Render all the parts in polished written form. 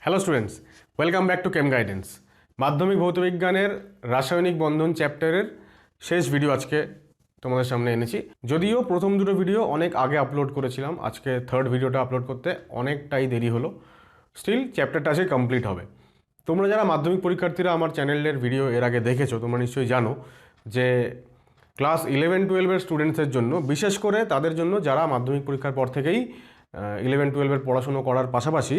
Hello students, welcome back to came guidance. মাধ্যমিক ভৌতবিজ্ঞানের রাসায়নিক বন্ধন চ্যাপ্টারের শেষ ভিডিও আজকে তোমাদের সামনে এনেছি। যদিও প্রথম দুটো ভিডিও অনেক আগে আপলোড করেছিলাম, আজকে থার্ড ভিডিওটা আপলোড করতে অনেকটাই দেরি হলো। স্টিল চ্যাপ্টারটা আজকে কমপ্লিট হবে। তোমরা যারা মাধ্যমিক পরীক্ষার্থীরা আমার চ্যানেলের ভিডিও এর আগে দেখেছো, তোমরা নিশ্চয়ই জানো যে ক্লাস 11-12-এর স্টুডেন্টসের জন্য, বিশেষ করে তাদের জন্য যারা মাধ্যমিক পরীক্ষার পর থেকেই 11-12-এর পড়াশুনো করার পাশাপাশি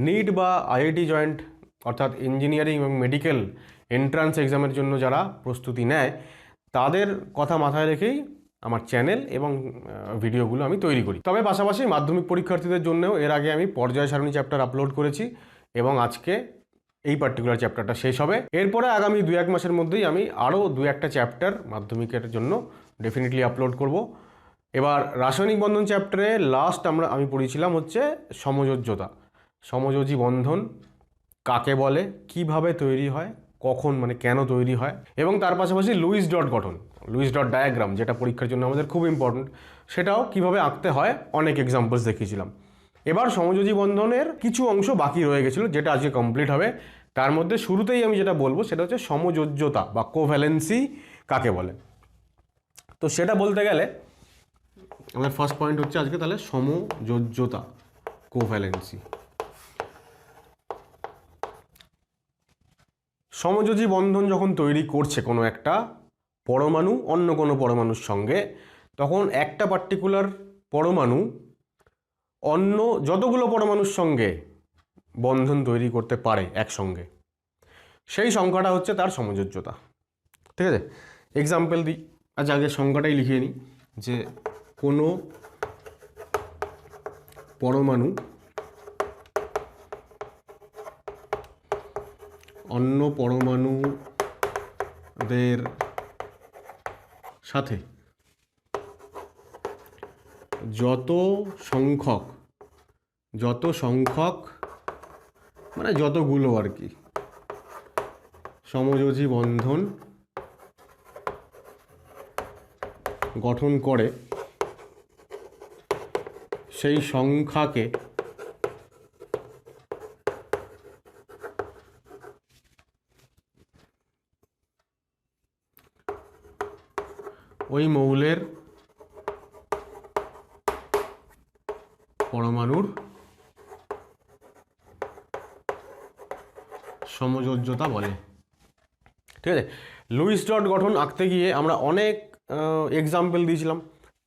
নিট বা আইআইটি জয়েন্ট অর্থাৎ ইঞ্জিনিয়ারিং এবং মেডিকেল এন্ট্রান্স এক্সামের জন্য যারা প্রস্তুতি নেয়, তাদের কথা মাথায় রেখেই আমার চ্যানেল এবং ভিডিওগুলো আমি তৈরি করি। তবে পাশাপাশি মাধ্যমিক পরীক্ষার্থীদের জন্যও এর আগে আমি পর্যায় সারণী চ্যাপ্টার আপলোড করেছি এবং আজকে এই পার্টিকুলার চ্যাপ্টারটা শেষ হবে। এরপরে আগামী 2-1 মাসের মধ্যেই আমি আরও 2-1টা চ্যাপ্টার মাধ্যমিকের জন্য ডেফিনেটলি আপলোড করব। এবার রাসায়নিক বন্ধন চ্যাপ্টারে লাস্ট আমি পড়িয়েছিলাম হচ্ছে সমযোজ্যতা। সমযোজী বন্ধন কাকে বলে, কিভাবে তৈরি হয়, কখন মানে কেন তৈরি হয়, এবং তার পাশাপাশি লুইস ডট গঠন, লুইস ডট ডায়াগ্রাম, যেটা পরীক্ষার জন্য আমাদের খুব ইম্পর্টেন্ট, সেটাও কিভাবে আঁকতে হয় অনেক এক্সাম্পলস দেখিয়েছিলাম। এবার সমযোজী বন্ধনের কিছু অংশ বাকি রয়ে গেছিলো, যেটা আজকে কমপ্লিট হবে। তার মধ্যে শুরুতেই আমি যেটা বলবো সেটা হচ্ছে সমযোজ্যতা বা কোভ্যালেন্সি কাকে বলে। তো সেটা বলতে গেলে আমার ফার্স্ট পয়েন্ট হচ্ছে আজকে তাহলে সমযোজ্যতা, কোভ্যালেন্সি। সমযোজী বন্ধন যখন তৈরি করছে কোনো একটা পরমাণু অন্য কোনো পরমাণুর সঙ্গে, তখন একটা পার্টিকুলার পরমাণু অন্য যতগুলো পরমাণুর সঙ্গে বন্ধন তৈরি করতে পারে একসঙ্গে, সেই সংখ্যাটা হচ্ছে তার সমযোজ্যতা। ঠিক আছে, এক্সাম্পল দিই। আচ্ছা, আগে সংখ্যাটাই লিখিয়ে নিই যে কোনো পরমাণু অন্য পরমাণুদের সাথে যত সংখ্যক মানে যতগুলো আর কি সমযোজী বন্ধন গঠন করে, সেই সংখ্যাকে ওই মৌলের পরমাণুর সমযোজ্যতা বলে। ঠিক আছে, লুইস ডট গঠন আঁকতে গিয়ে আমরা অনেক এক্সাম্পল দিয়েছিলাম।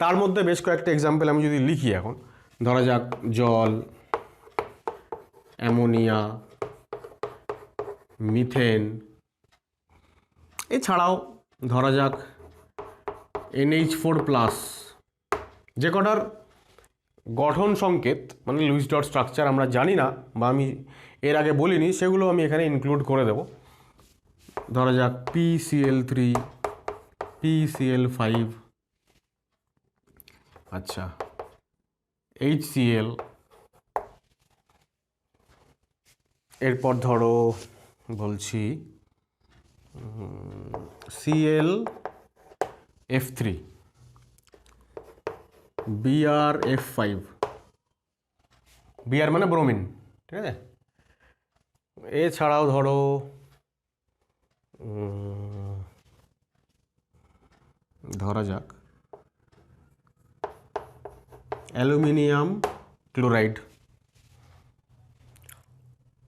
তার মধ্যে বেশ কয়েকটা এক্সাম্পল আমি যদি লিখি, এখন ধরা যাক জল, অ্যামোনিয়া, মিথেন, এছাড়াও ধরা যাক NH4+, যে কটার গঠন সংকেত মানে লুইস ডট স্ট্রাকচার আমরা জানি না বা আমি এর আগে বলিনি, সেগুলো আমি এখানে ইনক্লুড করে দেব। ধরা যাক PCl3, PCl5, আচ্ছা HCl, এরপর ধরো বলছি ClF3, BrF5, Br মানে ব্রোমিন। ঠিক আছে, এছাড়াও ধরো ধরা যাক অ্যালুমিনিয়াম ক্লোরাইড।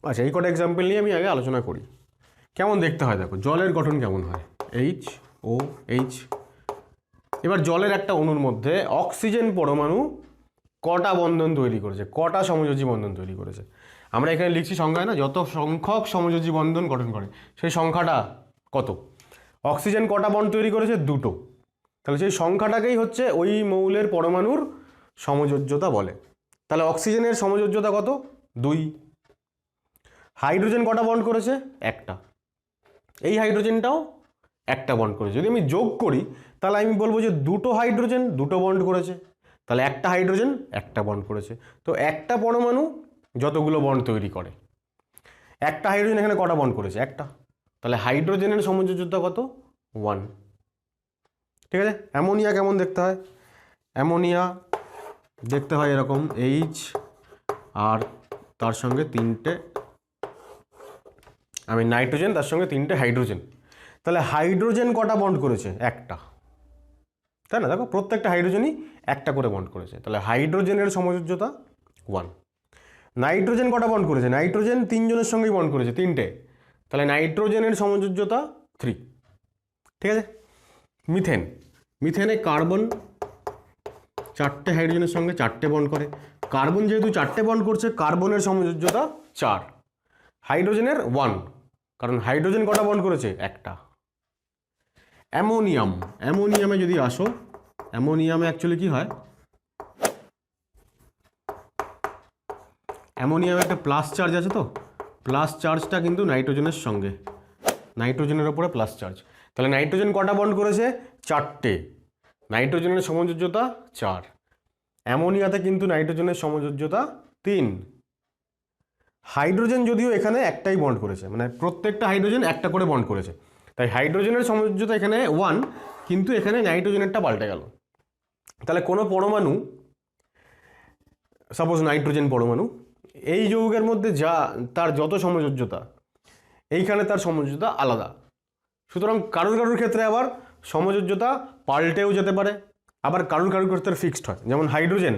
আচ্ছা, এই কটা এক্সাম্পল নিয়ে আমি আগে আলোচনা করি। কেমন দেখতে হয় দেখো, জলের গঠন কেমন হয়, HOH। এবার জলের একটা অণুর মধ্যে অক্সিজেন পরমাণু কটা বন্ধন তৈরি করেছে, কটা সমযোজী বন্ধন তৈরি করেছে। আমরা এখানে লিখছি সংখ্যায় না, যত সংখ্যক সমযোজী বন্ধন গঠন করে সেই সংখ্যাটা কত। অক্সিজেন কটা বন্ড তৈরি করেছে, 2টো। তাহলে সেই সংখ্যাটাকেই হচ্ছে ওই মৌলের পরমাণুর সমযোজ্যতা বলে। তাহলে অক্সিজেনের সমযোজ্যতা কত, 2। হাইড্রোজেন কটা বন্ড করেছে, 1টা। এই হাইড্রোজেনটাও 1টা বন্ড করেছে। যদি আমি যোগ করি তাহলে আমি বলবো যে 2টো হাইড্রোজেন 2টো বন্ড করেছে, তাহলে 1টা হাইড্রোজেন 1টা বন্ড করেছে। তো একটা পরমাণু যতগুলো বন্ড তৈরি করে, 1টা হাইড্রোজেন এখানে কটা বন্ড করেছে, 1টা। তাহলে হাইড্রোজেনের সমযোজ্যতা কত, 1। ঠিক আছে, অ্যামোনিয়া কেমন দেখতে হয়, অ্যামোনিয়া দেখতে হয় এরকম H আর তার সঙ্গে 3টে আমি নাইট্রোজেন, তার সঙ্গে 3টে হাইড্রোজেন। তাহলে হাইড্রোজেন কটা বন্ড করেছে? একটা, তাই না? দেখো প্রত্যেকটা হাইড্রোজেনই একটা করে বন্ড করেছে, তাহলে হাইড্রোজেনের সমযোজ্যতা 1। নাইট্রোজেন কটা বন্ড করেছে? নাইট্রোজেন 3 জনের সঙ্গেই বন্ড করেছে, 3টে, তাহলে নাইট্রোজেনের সমযোজ্যতা 3। ঠিক আছে। মিথেন, মিথেনে কার্বন 4টে হাইড্রোজেনের সঙ্গে 4টে বন্ড করে। কার্বন যেহেতু 4টে বন্ড করছে, কার্বনের সমযোজ্যতা 4, হাইড্রোজেনের 1, কারণ হাইড্রোজেন কটা বন্ড করেছে? একটা। অ্যামোনিয়াম, অ্যামোনিয়ামে যদি আসো, অ্যামোনিয়ামে অ্যাকচুয়ালি কি হয়, অ্যামোনিয়ামে একটা প্লাস চার্জ আছে, তো প্লাস চার্জটা কিন্তু নাইট্রোজেনের সঙ্গে, নাইট্রোজেনের ওপরে প্লাস চার্জ। তাহলে নাইট্রোজেন কটা বন্ড করেছে? 4টে, নাইট্রোজেনের সমযোজ্যতা 4। অ্যামোনিয়াতে কিন্তু নাইট্রোজেনের সমযোজ্যতা 3। হাইড্রোজেন যদিও এখানে একটাই বন্ড করেছে, মানে প্রত্যেকটা হাইড্রোজেন একটা করে বন্ড করেছে, তাই হাইড্রোজেনের সমযোজ্যতা এখানে 1, কিন্তু এখানে নাইট্রোজেনেরটা পাল্টে গেল। তাহলে কোনো পরমাণু, সাপোজ নাইট্রোজেন পরমাণু, এই যৌগের মধ্যে যা তার যত সমযোজ্যতা, এইখানে তার সমযোজ্যতা আলাদা। সুতরাং কারোর কারোর ক্ষেত্রে আবার সমযোজ্যতা পাল্টেও যেতে পারে, আবার কারোর কারোর ক্ষেত্রে ফিক্সড হয়। যেমন হাইড্রোজেন,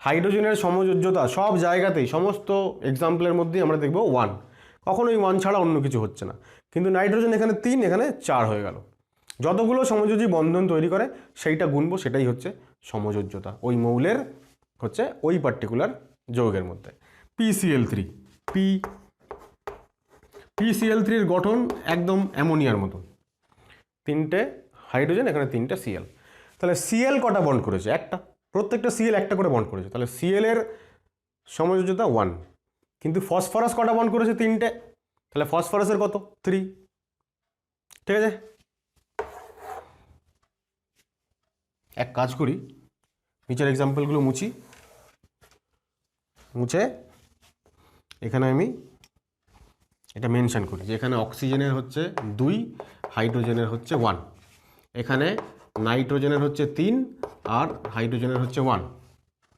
হাইড্রোজেনের সমযোজ্যতা সব জায়গাতেই, সমস্ত এক্সাম্পলের মধ্যেই আমরা দেখব 1, কখনোই 1 ছাড়া অন্য কিছু হচ্ছে না। কিন্তু নাইট্রোজেন এখানে 3, এখানে 4 হয়ে গেল। যতগুলো সমযোজী বন্ধন তৈরি করে সেইটা গুনবো, সেটাই হচ্ছে সমযোজ্যতা ওই মৌলের, হচ্ছে ওই পার্টিকুলার যৌগের মধ্যে। PCl3, PCl3-র গঠন একদম অ্যামোনিয়ার মতো, 3টে হাইড্রোজেন, এখানে 3টে Cl। তাহলে Cl কটা বন্ড করেছে? একটা, প্রত্যেকটা Cl একটা করে বন্ড করেছে, তাহলে Cl এর সমযোজ্যতা 1। কিন্তু ফসফরাস কটা বন্ড করেছে? 3টে, তাহলে ফসফরাসের কত? 3। ঠিক আছে, এক কাজ করি, নিচের এক্সাম্পলগুলো মুছে এখানে আমি এটা মেনশন করি যে এখানে অক্সিজেনের হচ্ছে 2, হাইড্রোজেনের হচ্ছে 1, এখানে নাইট্রোজেনের হচ্ছে 3 আর হাইড্রোজেনের হচ্ছে 1,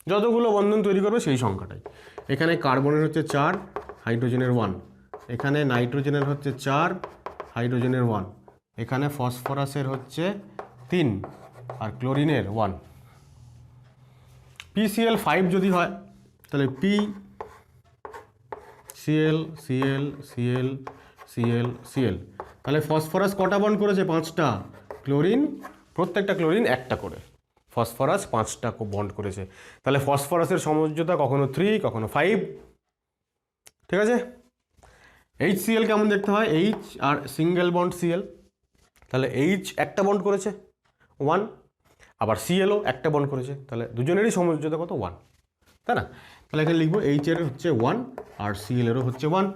যতগুলো বন্ধন তৈরি করবে সেই সংখ্যাটাই। এখানে কার্বনের হচ্ছে 4, হাইড্রোজেনের 1, এখানে নাইট্রোজেনের হচ্ছে 4, হাইড্রোজেনের 1, এখানে ফসফরাসের হচ্ছে 3 আর ক্লোরিনের 1। PCl5 যদি হয় তাহলে Cl Cl Cl Cl Cl, তাহলে ফসফরাস কটা বন্ড করেছে? 5টা। ক্লোরিন, প্রত্যেকটা ক্লোরিন একটা করে, ফসফরাস 5টা বন্ড করেছে, তাহলে ফসফরাসের সমযোজ্যতা কখনো 3, কখনো 5। ঠিক আছে। HCl কেমন দেখতে হয়? H আর সিঙ্গেল বন্ড Cl, তাহলে H একটা বন্ড করেছে 1, আবার Clও একটা বন্ড করেছে, তাহলে দুজনেরই সমযোজ্যতা কত? 1, তাই না? তাহলে এখানে লিখবো H এর হচ্ছে 1 আর Cl এরও হচ্ছে 1।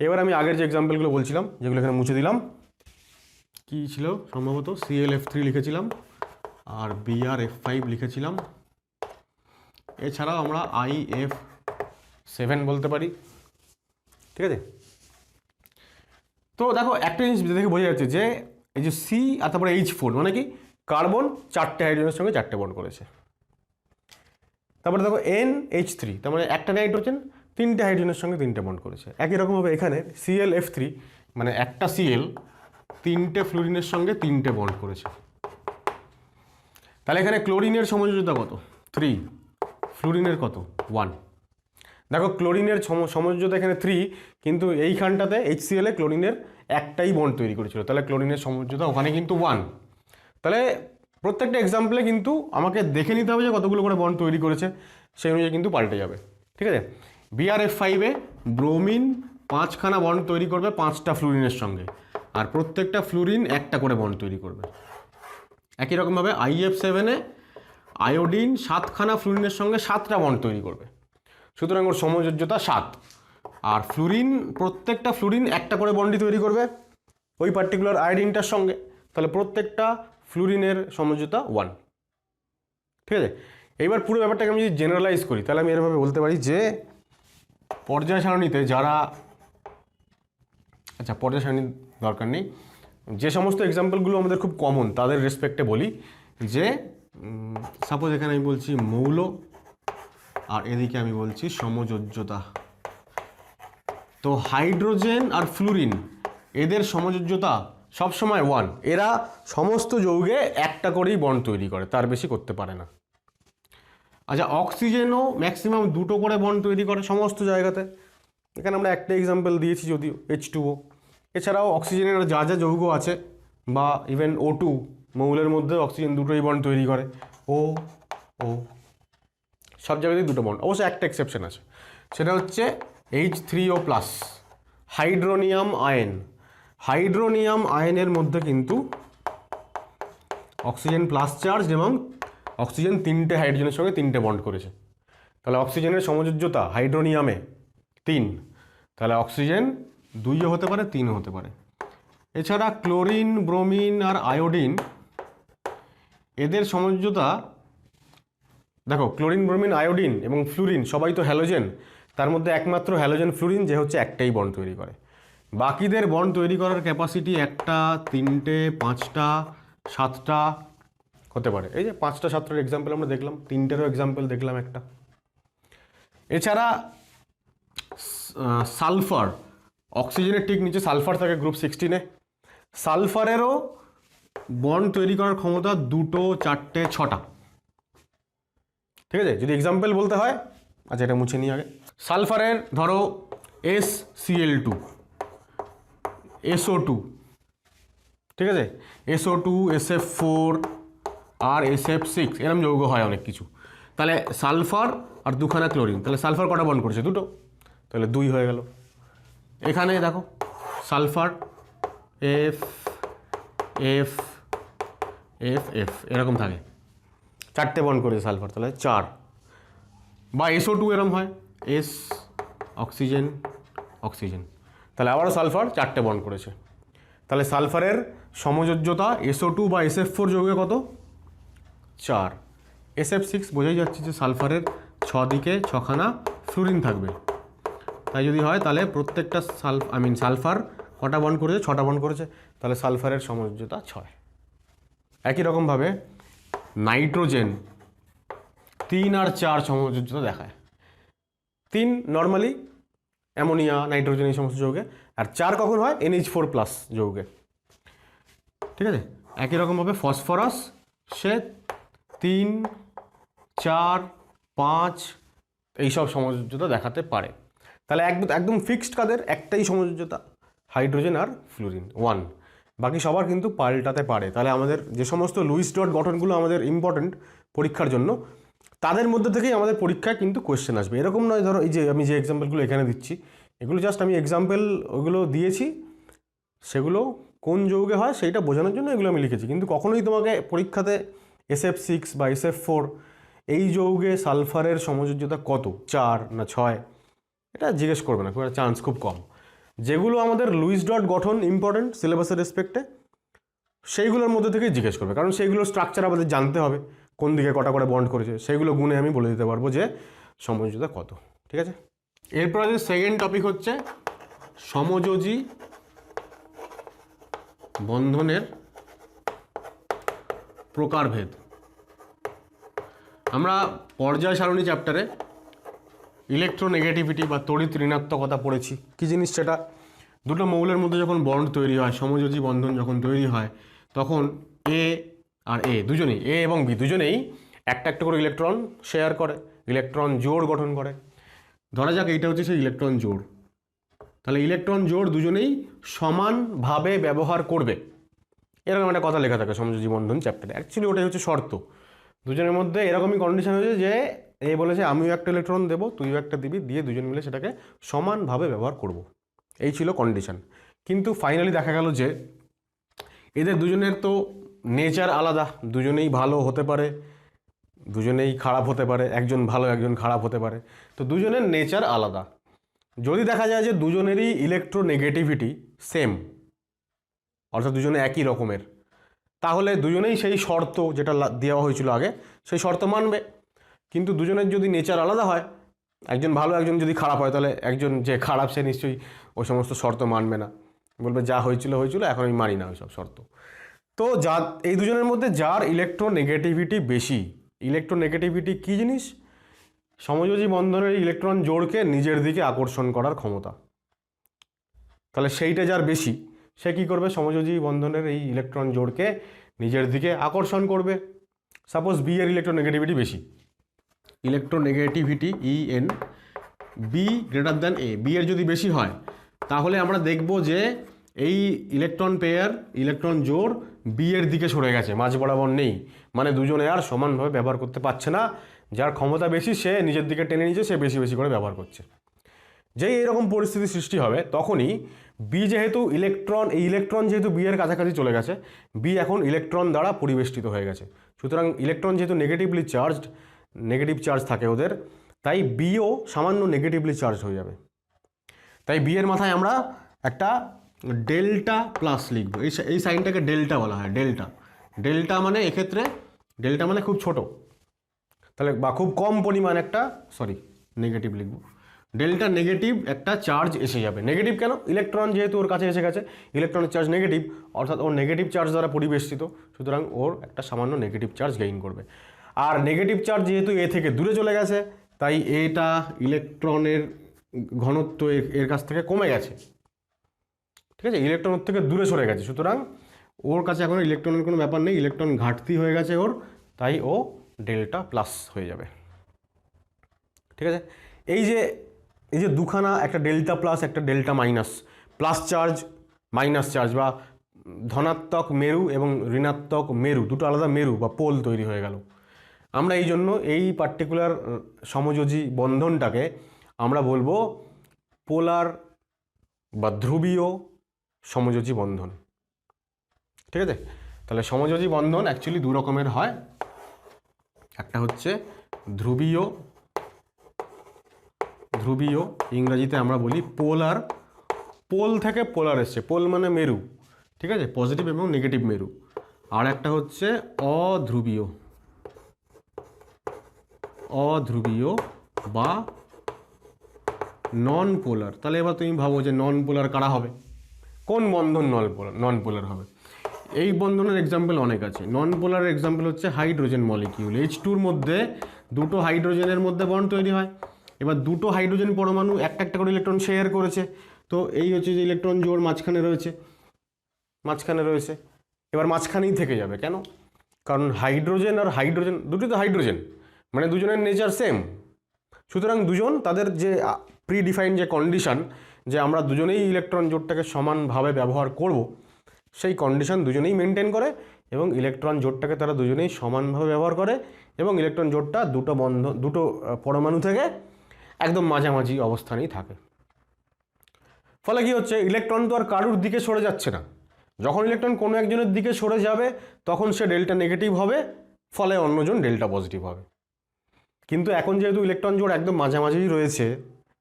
এবার আমি আগের যে এক্সাম্পলগুলো বলছিলাম, যেগুলো এখানে মুছে দিলাম, কি ছিল সম্ভবত ClF3 লিখেছিলাম আর BrF5 লিখেছিলাম, এছাড়াও আমরা IF7 বলতে পারি। ঠিক আছে। তো দেখো একটা জিনিস দেখে বোঝা যাচ্ছে যে এই যে C আর তারপরে H4 মানে কি, কার্বন 4টে হাইড্রোজেনের সঙ্গে 4টে বন্ড করেছে। তারপরে দেখো NH3, তার মানে একটা নাইট্রোজেন 3টে হাইড্রোজেনের সঙ্গে 3টে বন্ড করেছে। একই রকমভাবে এখানে ClF3 মানে একটা Cl 3টে ফ্লুরিনের সঙ্গে 3টে বন্ড করেছে। তাহলে এখানে ক্লোরিনের সমযোজ্যতা কত? 3, ফ্লুরিনের কত? 1। দেখো ক্লোরিনের সমযোজ্যতা এখানে 3, কিন্তু এইখানটাতে HCl এ ক্লোরিনের একটাই বন্ড তৈরি করেছিল, তাহলে ক্লোরিনের সমযোজ্যতা ওখানে কিন্তু 1। তাহলে প্রত্যেকটা এক্সাম্পলে কিন্তু আমাকে দেখে নিতে হবে যে কতগুলো করে বন্ড তৈরি করেছে, সেই অনুযায়ী কিন্তু পাল্টে যাবে। ঠিক আছে। BrF5-এ ব্রোমিন 5খানা বন্ড তৈরি করবে 5টা ফ্লুরিনের সঙ্গে, আর প্রত্যেকটা ফ্লুরিন একটা করে বন্ড তৈরি করবে। একই রকমভাবে IF7-এ আয়োডিন 7খানা ফ্লুরিনের সঙ্গে 7টা বন্ড তৈরি করবে, সুতরাং ওর সমযোজ্যতা 7। আর ফ্লুরিন, প্রত্যেকটা ফ্লুরিন একটা করে বন্ডই তৈরি করবে ওই পার্টিকুলার আয়োডিনটার সঙ্গে, তাহলে প্রত্যেকটা ফ্লুরিনের সমযোজ্যতা 1। ঠিক আছে। এইবার পুরো ব্যাপারটাকে আমি যদি জেনারেলাইজ করি, তাহলে আমি এরভাবে বলতে পারি যে পর্যায় সারণীতে যারা, আচ্ছা পর্যায় সারণী দরকার নেই, যে সমস্ত এক্সাম্পলগুলো আমাদের খুব কমন তাদের রেসপেক্টে বলি যে সাপোজ এখানে আমি বলছি মৌল আর এদিকে আমি বলছি সমযোজ্যতা। তো হাইড্রোজেন আর ফ্লুরিন এদের সমযোজ্যতা সবসময় 1। এরা সমস্ত যৌগে একটা করেই বন্ড তৈরি করে, তার বেশি করতে পারে না। আচ্ছা, অক্সিজেনও ম্যাক্সিমাম 2টো করে বন্ড তৈরি করে সমস্ত জায়গাতে। এখানে আমরা একটা এক্সাম্পল দিয়েছি যদিও, H2O। এছাড়াও অক্সিজেনের যা যা যৌগ আছে বা ইভেন O2 মৌলের মধ্যে অক্সিজেন দুটোই বন্ড তৈরি করে, ও ও সব জায়গাতেই দুটো বন্ড। অবশ্য একটা এক্সেপশন আছে, সেটা হচ্ছে H3O+, হাইড্রোনিয়াম আয়ন। হাইড্রোনিয়াম আয়নের মধ্যে কিন্তু অক্সিজেন প্লাস চার্জ এবং অক্সিজেন 3টে হাইড্রোজেনের সঙ্গে 3টে বন্ড করেছে। তাহলে অক্সিজেনের সমযোজ্যতা হাইড্রোনিয়ামে 3, তাহলে অক্সিজেন 2ও হতে পারে 3ও হতে পারে। এছাড়া ক্লোরিন, ব্রোমিন আর আয়োডিন এদের সমযোজ্যতা দেখো, ক্লোরিন, ব্রোমিন, আয়োডিন এবং ফ্লুরিন সবাই তো হ্যালোজেন, তার মধ্যে একমাত্র হ্যালোজেন ফ্লুরিন যে হচ্ছে একটাই বন্ড তৈরি করে। বাকিদের বন্ড তৈরি করার ক্যাপাসিটি 1টা, 3টে, 5টা, 7টা হতে পারে। এই যে 5টা 7টার এক্সাম্পল আমরা দেখলাম, 3টেরও এক্সাম্পল দেখলাম একটা। এছাড়া সালফার, অক্সিজেনের ঠিক নিচে সালফার থাকে গ্রুপ 16-এ। সালফারেরও বন্ড তৈরি করার ক্ষমতা 2টো, 4টে, 6টা। ঠিক আছে, যদি এক্সাম্পল বলতে হয়, আচ্ছা এটা মুছে নিই আগে। সালফারের ধরো SCl2, SO2, ঠিক আছে, SO2, SF4 আর SF6 এরকম যৌগ হয় অনেক কিছু। তাহলে সালফার আর 2খানা ক্লোরিন, তাহলে সালফার কটা বন্ড করেছে? 2টো, তাহলে 2 হয়ে গেল। এখানে দেখো sulphur F F F F এরকম থাকে, 4টে বন্ড করেছে সালফার, তাহলে 4। বা SO2 এরকম হয়, S অক্সিজেন অক্সিজেন, তাহলে আবারও সালফার 4টে বন্ড করেছে। তাহলে সালফারের সমযোজ্যতা SO2 বা SF4 যৌগে কত? 4। SF6 বোঝাই যাচ্ছে যে সালফারের 6 দিকে 6খানা ফ্লুরিন থাকবে। তাই যদি হয় তাহলে প্রত্যেকটা সালফার কটা বন্ড করেছে? 6টা বন্ড করেছে, তাহলে সালফারের সমযোজ্যতা 6। একই রকমভাবে নাইট্রোজেন 3 আর 4 সমযোজ্যতা দেখায়। 3 নর্মালি অ্যামোনিয়া, নাইট্রোজেন এই সমস্ত যৌগে, আর 4 কখন হয়? NH4+ যৌগে। ঠিক আছে, একই রকমভাবে ফসফরাস সে 3, 4, 5 এইসব সমযোজ্যতা দেখাতে পারে। তাহলে একদম ফিক্সড কাদের? একটাই সমযোজ্যতা, হাইড্রোজেন আর ফ্লুরিন 1। বাকি সবার কিন্তু পাল্টাতে পারে। তাহলে আমাদের যে সমস্ত লুইস ডট গঠনগুলো আমাদের ইম্পর্টেন্ট পরীক্ষার জন্য, তাদের মধ্যে থেকেই আমাদের পরীক্ষায় কিন্তু কোয়েশ্চেন আসবে। এরকম নয় ধরো এই যে আমি যে এক্সাম্পলগুলো এখানে দিচ্ছি, এগুলো জাস্ট আমি এক্সাম্পল ওগুলো দিয়েছি, সেগুলো কোন যৌগে হয় সেইটা বোঝানোর জন্য এগুলো আমি লিখেছি। কিন্তু কখনোই তোমাকে পরীক্ষাতে SF6 বা SF4 এই যৌগে সালফারের সমযোজ্যতা কত, 4 না 6, এটা জিজ্ঞেস করবে না, খুব একটা চান্স খুব কম। যেগুলো আমাদের লুইস ডট গঠন ইম্পর্টেন্ট সিলেবাসের রেসপেক্টে, সেইগুলোর মধ্যে থেকেই জিজ্ঞেস করবে, কারণ সেইগুলোর স্ট্রাকচার আমাদের জানতে হবে, কোন দিকে কটা করে বন্ড করেছে, সেইগুলো গুণে আমি বলে দিতে পারবো যে সমযোজ্যতা কত। ঠিক আছে, এরপরে যে সেকেন্ড টপিক হচ্ছে সমযোজী বন্ধনের প্রকারভেদ। আমরা পর্যায় সারণী চ্যাপ্টারে ইলেকট্রোনেগেটিভিটি বা তড়িৎ ঋণাত্মকতা পড়েছি। কী জিনিস সেটা? দুটো মৌলের মধ্যে যখন বন্ড তৈরি হয়, সমযোজী বন্ধন যখন তৈরি হয়, তখন A আর A দুজনেই, A এবং B দুজনেই একটা একটা করে ইলেকট্রন শেয়ার করে, ইলেকট্রন জোড় গঠন করে। ধরা যাক এইটা হচ্ছে সেই ইলেকট্রন জোড়। তাহলে ইলেকট্রন জোড় দুজনেই সমানভাবে ব্যবহার করবে, এরকম একটা কথা লেখা থাকে সমযোজী বন্ধন চ্যাপ্টারে। অ্যাকচুয়ালি ওটাই হচ্ছে শর্ত। দুজনের মধ্যে এরকমই কন্ডিশন হয়েছে যে এ বলেছে আমিও একটা ইলেকট্রন দেবো, তুইও একটা দিবি, দিয়ে দুজন মিলে সেটাকে সমানভাবে ব্যবহার করব, এই ছিল কন্ডিশন। কিন্তু ফাইনালি দেখা গেল যে এদের দুজনের তো নেচার আলাদা, দুজনেই ভালো হতে পারে, দুজনেই খারাপ হতে পারে, একজন ভালো একজন খারাপ হতে পারে, তো দুজনের নেচার আলাদা। যদি দেখা যায় যে দুজনেরই ইলেকট্রোনেগেটিভিটি সেম, অর্থাৎ দুজনে একই রকমের, তাহলে দুজনেই সেই শর্ত যেটা দেওয়া হয়েছিল আগে সেই শর্ত মানবে। কিন্তু দুজনের যদি নেচার আলাদা হয়, একজন ভালো একজন যদি খারাপ হয়, তাহলে একজন যে খারাপ সে নিশ্চয়ই ওই সমস্ত শর্ত মানবে না, বলবে যা হয়েছিল হয়েছিল, এখন আমি মানি না ওই সব শর্ত। তো এই দুজনের মধ্যে যার ইলেকট্রোনেগেটিভিটি বেশি, ইলেকট্রোনেগেটিভিটি কী জিনিস? সমযোজী বন্ধনের ইলেকট্রন জোড়কে নিজের দিকে আকর্ষণ করার ক্ষমতা। তাহলে সেইটা যার বেশি সে কী করবে, সমযোজী বন্ধনের এই ইলেকট্রন জোড়কে নিজের দিকে আকর্ষণ করবে। সাপোজ বি এর ইলেকট্রোনেগেটিভিটি বেশি, electronegativity EN B greater than A, B এর যদি বেশি হয় তাহলে আমরা দেখব যে এই ইলেকট্রন পেয়ার, ইলেকট্রন জোড় বি এর দিকে সরে গেছে, মাঝ বরাবর নেই, মানে দুজনে আর সমানভাবে ব্যবহার করতে পারছে না। যার ক্ষমতা বেশি সে নিজের দিকে টেনে নিচ্ছে, সে বেশি বেশি করে ব্যবহার করছে। যেই এরকম পরিস্থিতি সৃষ্টি হবে তখনই বি যেহেতু এই ইলেকট্রন যেহেতু বি এর কাছাকাছি চলে গেছে, বি এখন ইলেকট্রন দ্বারা পরিবেষ্টিত হয়ে গেছে। সুতরাং ইলেকট্রন যেহেতু নেগেটিভলি চার্জড, নেগেটিভ চার্জ থাকে ওদের, তাই বিও সামান্য নেগেটিভলি চার্জ হয়ে যাবে। তাই বি এর মাথায় আমরা একটা ডেল্টা প্লাস লিখব। এই সাইনটাকে ডেল্টা বলা হয়, ডেল্টা। ডেল্টা মানে এক্ষেত্রে ডেল্টা মানে খুব ছোট, তাহলে বা খুব কম পরিমাণ একটা, নেগেটিভ লিখব। ডেল্টা নেগেটিভ একটা চার্জ এসে যাবে। নেগেটিভ কেন? ইলেকট্রন যেহেতু ওর কাছে এসে গেছে, ইলেকট্রনের চার্জ নেগেটিভ, অর্থাৎ ওর নেগেটিভ চার্জ দ্বারা পরিবেষ্টিত, সুতরাং ওর একটা সামান্য নেগেটিভ চার্জ গেইন করবে। আর নেগেটিভ চার্জ যেহেতু এ থেকে দূরে চলে গেছে, তাই এটা ইলেকট্রনের ঘনত্ব এর কাছ থেকে কমে গেছে, ঠিক আছে, ইলেকট্রন ওর থেকে দূরে সরে গেছে, সুতরাং ওর কাছে এখন ইলেকট্রনের কোনো ব্যাপার নেই, ইলেকট্রন ঘাটতি হয়ে গেছে ওর, তাই ও ডেল্টা প্লাস হয়ে যাবে। ঠিক আছে, এই যে দুখানা, একটা ডেল্টা প্লাস একটা delta minus, plus charge minus charge, বা ধনাত্মক মেরু এবং ঋণাত্মক মেরু, দুটো আলাদা মেরু বা পোল তৈরি হয়ে গেল। আমরা এই জন্য এই পার্টিকুলার সমযোজী বন্ধনটাকে আমরা বলবো পোলার বা ধ্রুবীয় সমযোজী বন্ধন। ঠিক আছে, তাহলে সমযোজী বন্ধন অ্যাকচুয়ালি দু রকমের হয়, একটা হচ্ছে ধ্রুবীয়, ইংরেজিতে আমরা বলি পোলার, পোল থেকে পোলার এসছে, পোল মানে মেরু, ঠিক আছে, পজিটিভ এবং নেগেটিভ মেরু। আর একটা হচ্ছে অধ্রুবীয় বা নন পোলার। তাহলে এবার তুমি ভাবো যে নন পোলার কারা হবে, কোন বন্ধন নন পোলার হবে? এই বন্ধনের এক্সাম্পল অনেক আছে। নন পোলারের এক্সাম্পল হচ্ছে হাইড্রোজেন মলিকিউল, H2-র মধ্যে দুটো হাইড্রোজেনের মধ্যে বন্ড তৈরি হয়। এবার দুটো হাইড্রোজেন পরমাণু একটা একটা করে ইলেকট্রন শেয়ার করেছে, তো এই হচ্ছে যে ইলেকট্রন জোড় মাঝখানে রয়েছে, এবার মাঝখানেই থেকে যাবে। কেন? কারণ হাইড্রোজেন আর হাইড্রোজেন দুটি তো হাইড্রোজেন, মানে দুজনের নেচার সেম, সুতরাং দুজন তাদের যে প্রিডিফাইন্ড যে কন্ডিশন যে আমরা দুজনেই ইলেকট্রন জোটটাকে সমানভাবে ব্যবহার করব, সেই কন্ডিশন দুজনেই মেনটেন করে এবং ইলেকট্রন জোটটাকে তারা দুজনেই সমানভাবে ব্যবহার করে এবং ইলেকট্রন জোটটা দুটো পরমাণু থেকে একদম মাঝামাঝি অবস্থানেই থাকে। ফলে কি হচ্ছে, ইলেকট্রন তো আর কারুর দিকে সরে যাচ্ছে না। যখন ইলেকট্রন কোনো একজনের দিকে সরে যাবে তখন সে ডেল্টা নেগেটিভ হবে, ফলে অন্যজন ডেল্টা পজিটিভ হবে। কিন্তু এখন যেহেতু ইলেকট্রন জোড় একদম মাঝামাঝি রয়েছে,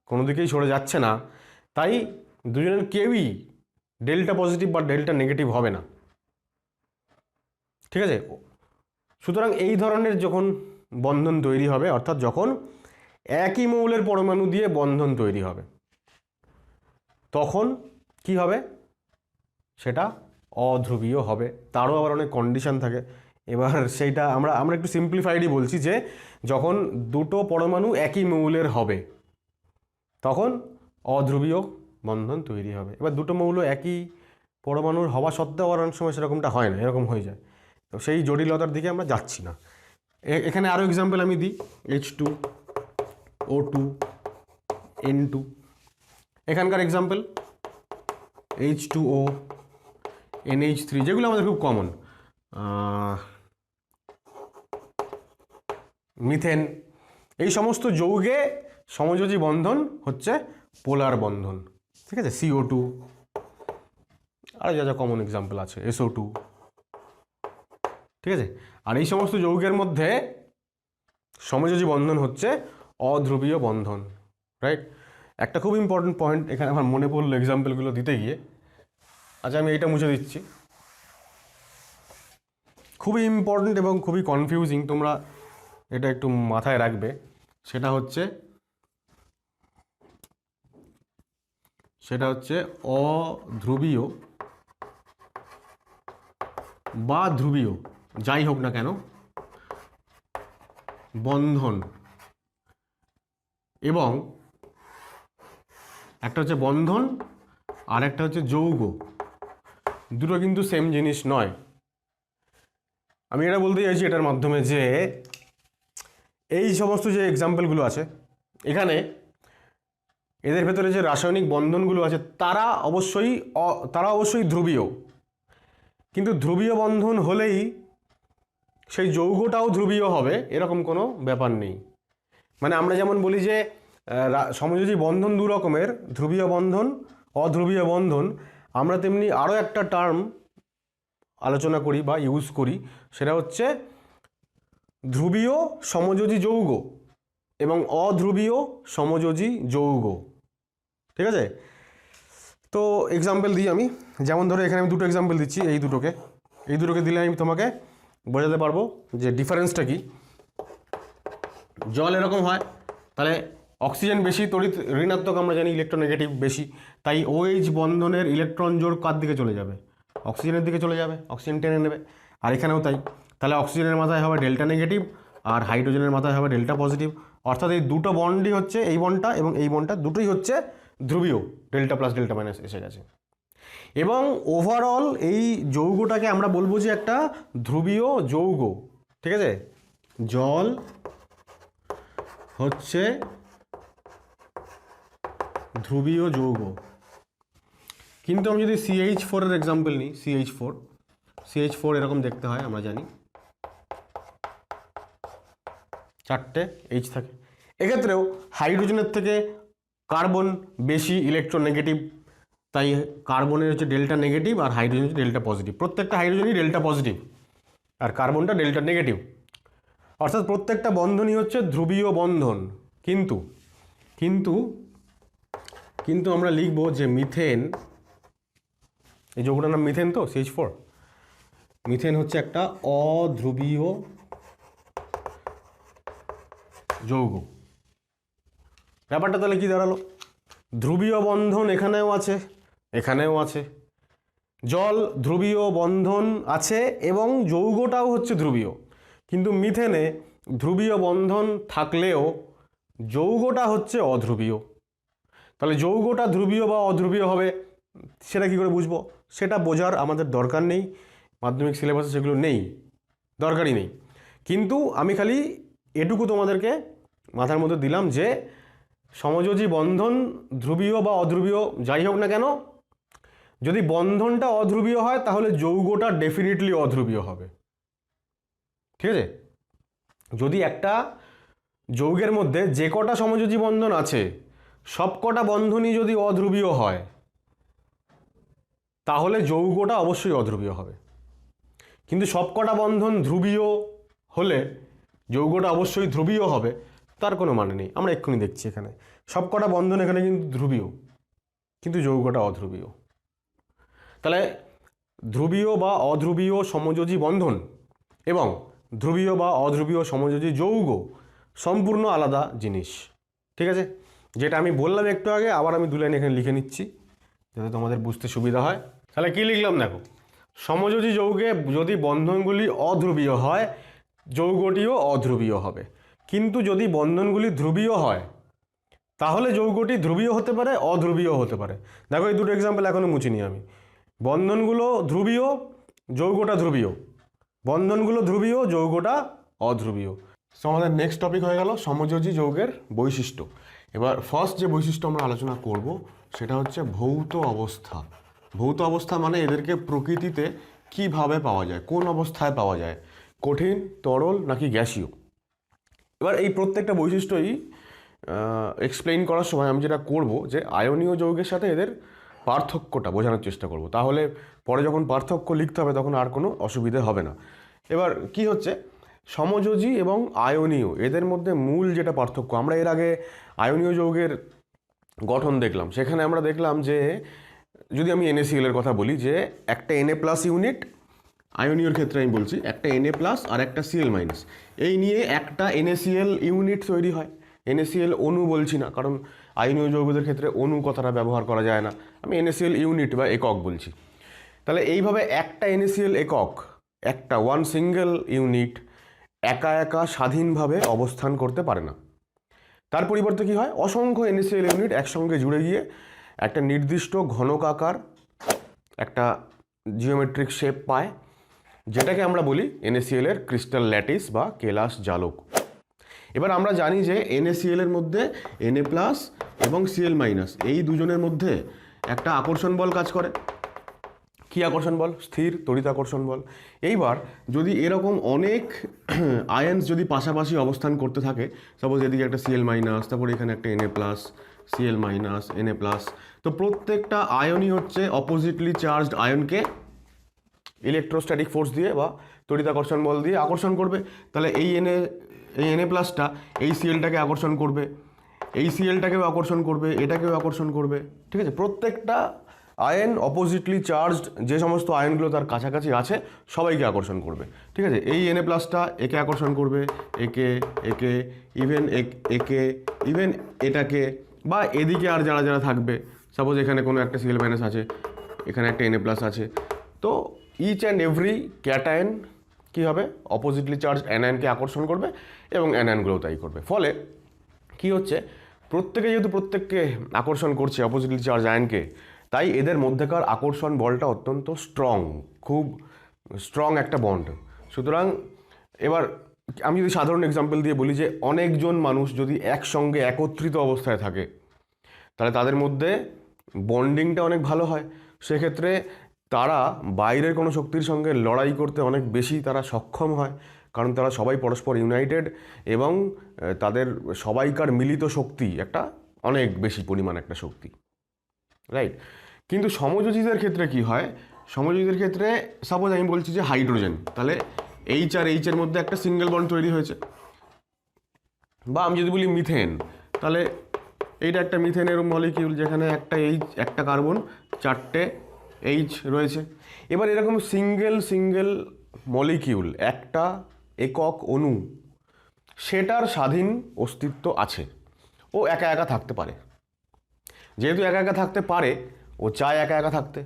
কোনো দিকেই সরে যাচ্ছে না, তাই দুজনের কেউই ডেল্টা পজিটিভ বা ডেল্টা নেগেটিভ হবে না। ঠিক আছে, সুতরাং এই ধরনের যখন বন্ধন তৈরি হবে, অর্থাৎ যখন একই মৌলের পরমাণু দিয়ে বন্ধন তৈরি হবে, তখন কি হবে, সেটা অধ্রুবীয় হবে। তারও আবার অনেক কন্ডিশন থাকে। এবার সেইটা আমরা একটু সিম্পলিফাইডই বলছি যে যখন দুটো পরমাণু একই মৌলের হবে তখন অধ্রুবীয় বন্ধন তৈরি হবে। এবার দুটো মৌল একই পরমাণুর হওয়া সত্ত্বেও অনেক সময় সেরকমটা হয় না, এরকম হয়ে যায়। তো সেই জটিলতার দিকে আমরা যাচ্ছি না। এখানে আরও এক্সাম্পল আমি দিই, H2O2 N2, এখানকার এক্সাম্পল H2O NH3, যেগুলো আমাদের খুব কমন, মিথেন, এই সমস্ত যৌগে সমযোজী বন্ধন হচ্ছে পোলার বন্ধন। ঠিক আছে, CO2, আর যা যা কমন এক্সাম্পল আছে, SO2। ঠিক আছে, আর এই সমস্ত যৌগের মধ্যে সমযোজী বন্ধন হচ্ছে অধ্রুবীয় বন্ধন, রাইট? একটা খুব ইম্পর্টেন্ট পয়েন্ট এখানে আমার মনে পড়লো এক্সাম্পলগুলো দিতে গিয়ে, আচ্ছা আমি এইটা মুছে দিচ্ছি, খুবই ইম্পর্টেন্ট এবং খুবই কনফিউজিং, তোমরা এটা একটু মাথায় রাখবে। সেটা হচ্ছে অধ্রুবীয় বা ধ্রুবীয়, যাই হোক না কেন, বন্ধন এবং একটা হচ্ছে বন্ধন আর একটা হচ্ছে যৌগ, দুটো কিন্তু সেম জিনিস নয়। আমি এটা বলতে চাইছি এটার মাধ্যমে যে এই সমস্ত যে এক্সাম্পলগুলো আছে এখানে এদের ভেতরে যে রাসায়নিক বন্ধনগুলো আছে তারা অবশ্যই ধ্রুবীয়, কিন্তু ধ্রুবীয় বন্ধন হলেই সেই যৌগটাও ধ্রুবীয় হবে এরকম কোনো ব্যাপার নেই। মানে আমরা যেমন বলি যে সমযোজী বন্ধন দু রকমের, ধ্রুবীয় বন্ধন, অধ্রুবীয় বন্ধন, আমরা তেমনি আরও একটা টার্ম আলোচনা করি বা ইউজ করি, সেটা হচ্ছে ধ্রুবীয় সমযোজী যৌগ এবং অধ্রুবীয় সমযোজী যৌগ। ঠিক আছে, তো এক্সাম্পল দিই আমি। যেমন ধরো এখানে আমি দুটো এক্সাম্পল দিচ্ছি, এই দুটোকে দিলে আমি তোমাকে বোঝাতে পারবো যে ডিফারেন্সটা কি। জল এরকম হয়, তাহলে অক্সিজেন বেশি, তড়িৎ ঋণাত্মক, আমরা জানি ইলেকট্রোনেগেটিভ বেশি, তাই OH বন্ধনের ইলেকট্রন জোড় কার দিকে চলে যাবে? অক্সিজেনের দিকে চলে যাবে, অক্সিজেন টেনে নেবে। আর এখানেও তাই, তাহলে অক্সিজেনের মাথায় হবে ডেল্টা নেগেটিভ আর হাইড্রোজেনের মাথায় হবে ডেল্টা পজিটিভ। অর্থাৎ এই দুটো বন্ডই হচ্ছে, এই বন্ডটা এবং এই বন্ডটা দুটোই হচ্ছে ধ্রুবীয়, ডেল্টা প্লাস ডেল্টা মাইনাস এসে গেছে। এবং ওভারঅল এই যৌগটাকে আমরা বলবো যে একটা ধ্রুবীয় যৌগ। ঠিক আছে, জল হচ্ছে ধ্রুবীয় যৌগ। কিন্তু আমি যদি CH4 এর এক্সাম্পল নিই, CH4 এরকম দেখতে হয়, আমরা জানি 4টে H থাকে। এক্ষেত্রেও হাইড্রোজেনের থেকে কার্বন বেশি ইলেকট্রোনেগেটিভ, তাই কার্বনের হচ্ছে ডেল্টা নেগেটিভ আর হাইড্রোজেন হচ্ছে ডেল্টা পজিটিভ। প্রত্যেকটা হাইড্রোজেনই ডেল্টা পজিটিভ আর কার্বনটা ডেল্টা নেগেটিভ, অর্থাৎ প্রত্যেকটা বন্ধনই হচ্ছে ধ্রুবীয় বন্ধন। কিন্তু আমরা লিখব যে মিথেন, এই যৌগটার নাম মিথেন, তো CH4, মিথেন হচ্ছে একটা অধ্রুবীয় যৌগ। ব্যাপারটা তাহলে কি দাঁড়ালো? ধ্রুবীয় বন্ধন এখানেও আছে, এখানেও আছে। জল ধ্রুবীয় বন্ধন আছে এবং যৌগটাও হচ্ছে ধ্রুবীয়, কিন্তু মিথেনে ধ্রুবীয় বন্ধন থাকলেও যৌগটা হচ্ছে অধ্রুবীয়। তাহলে যৌগটা ধ্রুবীয় বা অধ্রুবীয় হবে সেটা কি করে বুঝবো? সেটা বোঝার আমাদের দরকার নেই, মাধ্যমিক সিলেবাসে সেগুলো নেই, দরকারই নেই। কিন্তু আমি খালি এটুকু তোমাদেরকে মাথার মধ্যে দিলাম যে সমযোজী বন্ধন ধ্রুবীয় বা অধ্রুবীয় যাই হোক না কেন, যদি বন্ধনটা অধ্রুবীয় হয় তাহলে যৌগটা ডেফিনেটলি অধ্রুবীয় হবে। ঠিক আছে, যদি একটা যৌগের মধ্যে যে কটা সমযোজী বন্ধন আছে সব কটা বন্ধনই যদি অধ্রুবীয় হয় তাহলে যৌগটা অবশ্যই অধ্রুবীয় হবে। কিন্তু সব কটা বন্ধন ধ্রুবীয় হলে যৌগটা অবশ্যই ধ্রুবীয় হবে তার কোনো মানে নেই। আমরা এক্ষুনি দেখছি এখানে সব কটা বন্ধন এখানে কিন্তু ধ্রুবীয়, কিন্তু যৌগটা অধ্রুবীয়। তাহলে ধ্রুবীয় বা অধ্রুবীয় সমযোজী বন্ধন এবং ধ্রুবীয় বা অধ্রুবীয় সমযোজী যৌগ সম্পূর্ণ আলাদা জিনিস। ঠিক আছে, যেটা আমি বললাম একটু আগে আবার আমি 2 লাইন এখানে লিখে নিচ্ছি যাতে তোমাদের বুঝতে সুবিধা হয়। তাহলে কি লিখলাম দেখো, সমযোজী যৌগে যদি বন্ধনগুলি অধ্রুবীয় হয় যৌগটিও অধ্রুবীয় হবে, কিন্তু যদি বন্ধনগুলি ধ্রুবীয় হয় তাহলে যৌগটি ধ্রুবীয় হতে পারে, অধ্রুবীয় হতে পারে। দেখো এই দুটো এক্সাম্পল এখনো মুছিনি আমি। বন্ধনগুলো ধ্রুবীয়, যৌগটা ধ্রুবীয়, বন্ধনগুলো ধ্রুবীয়, যৌগটা অধ্রুবীয়। সো আমাদের নেক্সট টপিক হয়ে গেল সমযোজী যৌগের বৈশিষ্ট্য। এবার ফার্স্ট যে বৈশিষ্ট্য আমরা আলোচনা করব সেটা হচ্ছে ভৌত অবস্থা। ভৌত অবস্থা মানে এদেরকে প্রকৃতিতে কিভাবে পাওয়া যায়, কোন অবস্থায় পাওয়া যায়, কঠিন, তরল নাকি গ্যাসীয়। এবার এই প্রত্যেকটা বৈশিষ্ট্যই এক্সপ্লেইন করার সময় আমি যেটা করব যে আয়নীয় যৌগের সাথে এদের পার্থক্যটা বোঝানোর চেষ্টা করব, তাহলে পরে যখন পার্থক্য লিখতে হবে তখন আর কোনো অসুবিধে হবে না। এবার কি হচ্ছে, সমযোজী এবং আয়নীয় এদের মধ্যে মূল যেটা পার্থক্য, আমরা এর আগে আয়নীয় যৌগের গঠন দেখলাম, সেখানে আমরা দেখলাম যে যদি আমি NaCl এর কথা বলি যে একটা Na+ ইউনিট, আয়নীয়র ক্ষেত্রে আমি বলছি একটা Na+ আর একটা Cl-, এই নিয়ে একটা NaCl ইউনিট তৈরি হয়। NaCl অণু বলছি না, কারণ আয়নীয় যৌগদের ক্ষেত্রে অণু কথাটা ব্যবহার করা যায় না, আমি NaCl ইউনিট বা একক বলছি। তাহলে এইভাবে একটা NaCl একক, একটা ওয়ান সিঙ্গেল ইউনিট একা একা স্বাধীনভাবে অবস্থান করতে পারে না। তার পরিবর্তে কি হয়, অসংখ্য NaCl ইউনিট একসঙ্গে জুড়ে গিয়ে একটা নির্দিষ্ট ঘনকাকার একটা জিওমেট্রিক শেপ পায়, যেটাকে আমরা বলি NaCl এর ক্রিস্টাল ল্যাটিস বা কেলাস জালক। এবার আমরা জানি যে NaCl এর মধ্যে Na+ এবং Cl- এই দুজনের মধ্যে একটা আকর্ষণ বল কাজ করে। কি আকর্ষণ বল? স্থির তড়িৎ আকর্ষণ বল। এইবার যদি এরকম অনেক আয়ন্স যদি পাশাপাশি অবস্থান করতে থাকে, সাপোজ এদিকে একটা Cl-, তারপর এখানে একটা Na+, Cl-, Na+, তো প্রত্যেকটা আয়নই হচ্ছে অপোজিটলি চার্জড আয়নকে ইলেকট্রোস্ট্যাটিক ফোর্স দিয়ে বা তড়িৎ আকর্ষণ বল দিয়ে আকর্ষণ করবে। তাহলে এই Na+টা এই Cl-টাকে আকর্ষণ করবে, এই Cl-টাকেও আকর্ষণ করবে, এটাকেও আকর্ষণ করবে। ঠিক আছে, প্রত্যেকটা আয়ন অপোজিটলি চার্জড যে সমস্ত আয়নগুলো তার কাছাকাছি আছে সবাইকে আকর্ষণ করবে। ঠিক আছে, এই Na+টা একে আকর্ষণ করবে, একে একে ইভেন ইভেন এটাকে, বা এদিকে আর যারা যারা থাকবে, সাপোজ এখানে কোনো একটা Cl- আছে, এখানে একটা Na+ আছে, তো ইচ অ্যান্ড এভরি ক্যাটায়ন কী হবে? অপোজিটলি চার্জ অ্যানায়নকে আকর্ষণ করবে এবং অ্যানায়নগুলোও তাই করবে। ফলে কি হচ্ছে, প্রত্যেকে যেহেতু প্রত্যেককে আকর্ষণ করছে অপোজিটলি চার্জ আয়নকে, তাই এদের মধ্যেকার আকর্ষণ বলটা অত্যন্ত স্ট্রং, খুব স্ট্রং একটা বন্ড। সুতরাং এবার আমি যদি সাধারণ এক্সাম্পল দিয়ে বলি যে অনেকজন মানুষ যদি একসঙ্গে একত্রিত অবস্থায় থাকে, তাহলে তাদের মধ্যে বন্ডিংটা অনেক ভালো হয়। সেক্ষেত্রে তারা বাইরের কোনো শক্তির সঙ্গে লড়াই করতে অনেক বেশি তারা সক্ষম হয়, কারণ তারা সবাই পরস্পর ইউনাইটেড এবং তাদের সবাইকার মিলিত শক্তি একটা অনেক বেশি পরিমাণ একটা শক্তি, রাইট? কিন্তু সমযোজীদের ক্ষেত্রে কি হয়? সমযোজীদের ক্ষেত্রে সাপোজ আমি বলছি যে হাইড্রোজেন, তাহলে H আর H এর মধ্যে একটা সিঙ্গেল বন্ড তৈরি হয়েছে। বা আমি যদি বলি মিথেন, তাহলে এইটা একটা মিথেনের মলিকিউল, যেখানে একটা একটা কার্বন, 4টে H রয়েছে। এবার এরকম সিঙ্গেল মলিকিউল, একটা একক অণু, সেটার স্বাধীন অস্তিত্ব আছে, ও একা একা থাকতে পারে। যেহেতু একা একা থাকতে পারে, ও চায় একা একা থাকতে।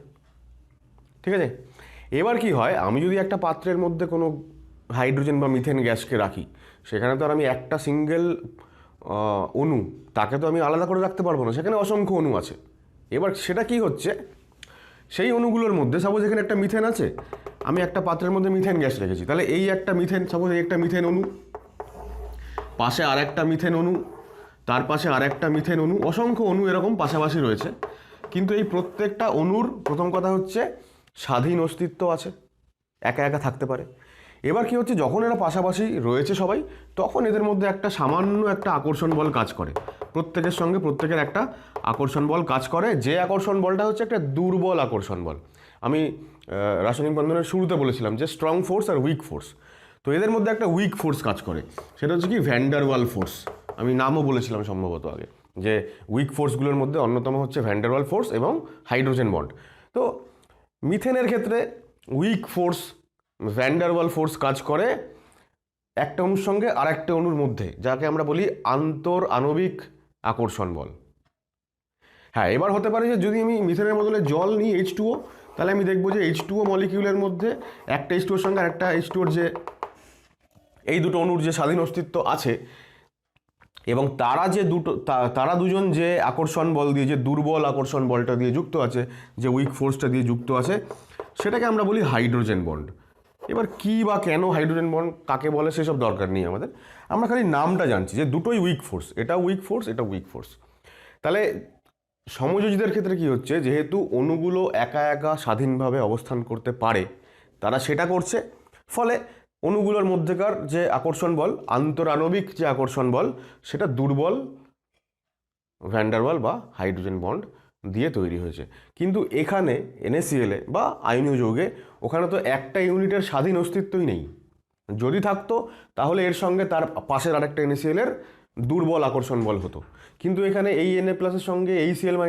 ঠিক আছে, এবার কি হয়, আমি যদি একটা পাত্রের মধ্যে কোনো হাইড্রোজেন বা মিথেন গ্যাসকে রাখি, সেখানে তো আর আমি একটা সিঙ্গেল অণু, তাকে তো আমি আলাদা করে রাখতে পারবো না, সেখানে অসংখ্য অণু আছে। এবার সেটা কি হচ্ছে, সেই অণুগুলোর মধ্যে সাপোজ এখানে একটা মিথেন আছে, আমি একটা পাত্রের মধ্যে মিথেন গ্যাস রেখেছি, তাহলে এই একটা মিথেন, সাপোজ এই একটা মিথেন অণু, পাশে আর একটা মিথেন অণু, তার পাশে আর একটা মিথেন অণু, অসংখ্য অণু এরকম পাশাপাশি রয়েছে। কিন্তু এই প্রত্যেকটা অণুর প্রথম কথা হচ্ছে স্বাধীন অস্তিত্ব আছে, একা একা থাকতে পারে। এবার কি হচ্ছে, যখন এরা পাশাপাশি রয়েছে সবাই, তখন এদের মধ্যে একটা সামান্য একটা আকর্ষণ বল কাজ করে, প্রত্যেকের সঙ্গে প্রত্যেকের একটা আকর্ষণ বল কাজ করে, যে আকর্ষণ বলটা হচ্ছে একটা দুর্বল আকর্ষণ বল। আমি রাসায়নিক বন্ধনের শুরুতে বলেছিলাম যে স্ট্রং ফোর্স আর উইক ফোর্স, তো এদের মধ্যে একটা উইক ফোর্স কাজ করে, সেটা হচ্ছে কি ভ্যান ডার ওয়াল ফোর্স। আমি নামও বলেছিলাম সম্ভবত আগে, যে উইক ফোর্সগুলোর মধ্যে অন্যতম হচ্ছে ভ্যান ডার ওয়াল ফোর্স এবং হাইড্রোজেন বন্ড। তো মিথেনের ক্ষেত্রে উইক ফোর্স ভ্যান ডার ওয়াল ফোর্স কাজ করে একটা অণুর সঙ্গে আর একটা অণুর মধ্যে, যাকে আমরা বলি আন্তর আণবিক আকর্ষণ বল। হ্যাঁ, এবার হতে পারে যে যদি আমি মিথেনের বদলে জল নিই H2O, তাহলে আমি দেখবো যে H2O মলিকিউলের মধ্যে একটা H2ওর সঙ্গে আরেকটা H2ওর যে এই দুটো অণুর যে স্বাধীন অস্তিত্ব আছে, এবং তারা দুজন যে আকর্ষণ বল দিয়ে, যে দুর্বল আকর্ষণ বলটা দিয়ে যুক্ত আছে, যে উইক ফোর্সটা দিয়ে যুক্ত আছে, সেটাকে আমরা বলি হাইড্রোজেন বন্ড। এবার কি বা কেন হাইড্রোজেন বন্ড কাকে বলে সেসব দরকার নেই আমাদের, আমরা খালি নামটা জানছি যে দুটোই উইক ফোর্স, এটা উইক ফোর্স, এটা উইক ফোর্স। তাহলে সমযোজীদের ক্ষেত্রে কি হচ্ছে, যেহেতু অণুগুলো একা একা স্বাধীনভাবে অবস্থান করতে পারে, তারা সেটা করছে, ফলে অণুগুলোর মধ্যেকার যে আকর্ষণ বল, আন্তরাণবিক যে আকর্ষণ বল, সেটা দুর্বল ভ্যান ডার ওয়াল বা হাইড্রোজেন বন্ড দিয়ে তৈরি হয়েছে। কিন্তু এখানে NaCl বা আয়নীয় যৌগে ওখানে তো একটা ইউনিটের স্বাধীন অস্তিত্বই নেই। যদি থাকতো তাহলে এর সঙ্গে তার পাশের আরেকটা NaCl এর দুর্বল আকর্ষণ বল হতো। কিন্তু এখানে এই Na+ এর সঙ্গে এই Cl-,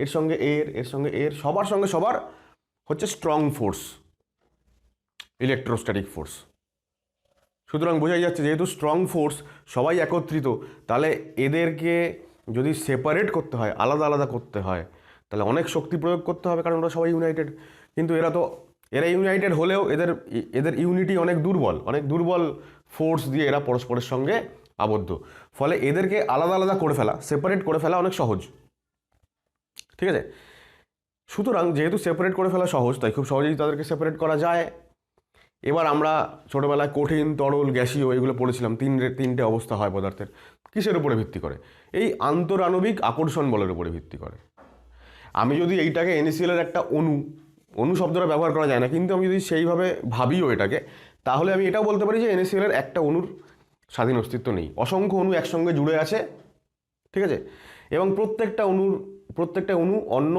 এর সঙ্গে এর সঙ্গে সবার সঙ্গে সবার হচ্ছে স্ট্রং ফোর্স, ইলেকট্রোস্ট্যাটিক ফোর্স। সুতরাং বোঝাই যাচ্ছে যেহেতু স্ট্রং ফোর্স, সবাই একত্রিত, তাহলে এদেরকে যদি সেপারেট করতে হয়, আলাদা আলাদা করতে হয়, তাহলে অনেক শক্তি প্রয়োগ করতে হবে, কারণ ওরা সবাই ইউনাইটেড। কিন্তু এরা ইউনাইটেড হলেও এদের ইউনিটি অনেক দুর্বল ফোর্স দিয়ে এরা পরস্পরের সঙ্গে আবদ্ধ। ফলে এদেরকে আলাদা আলাদা করে ফেলা, সেপারেট করে ফেলা অনেক সহজ। ঠিক আছে? সুতরাং যেহেতু সেপারেট করে ফেলা সহজ, তাই খুব সহজেই তাদেরকে সেপারেট করা যায়। এবার আমরা ছোটোবেলায় কঠিন, তরল, গ্যাসীয় এগুলো পড়েছিলাম। তিনটে অবস্থা হয় পদার্থের। কিসের উপরে ভিত্তি করে? এই আন্তরাণবিক আকর্ষণ বলের উপরে ভিত্তি করে। আমি যদি এইটাকে NaCl-এর একটা অণু শব্দটা ব্যবহার করা যায় না, কিন্তু আমি যদি সেইভাবে ভাবিও এটাকে, তাহলে আমি এটাও বলতে পারি যে NaCl-এর একটা অণুর স্বাধীন অস্তিত্ব নেই। অসংখ্য অণু একসঙ্গে জুড়ে আছে, ঠিক আছে? এবং প্রত্যেকটা অণু অন্য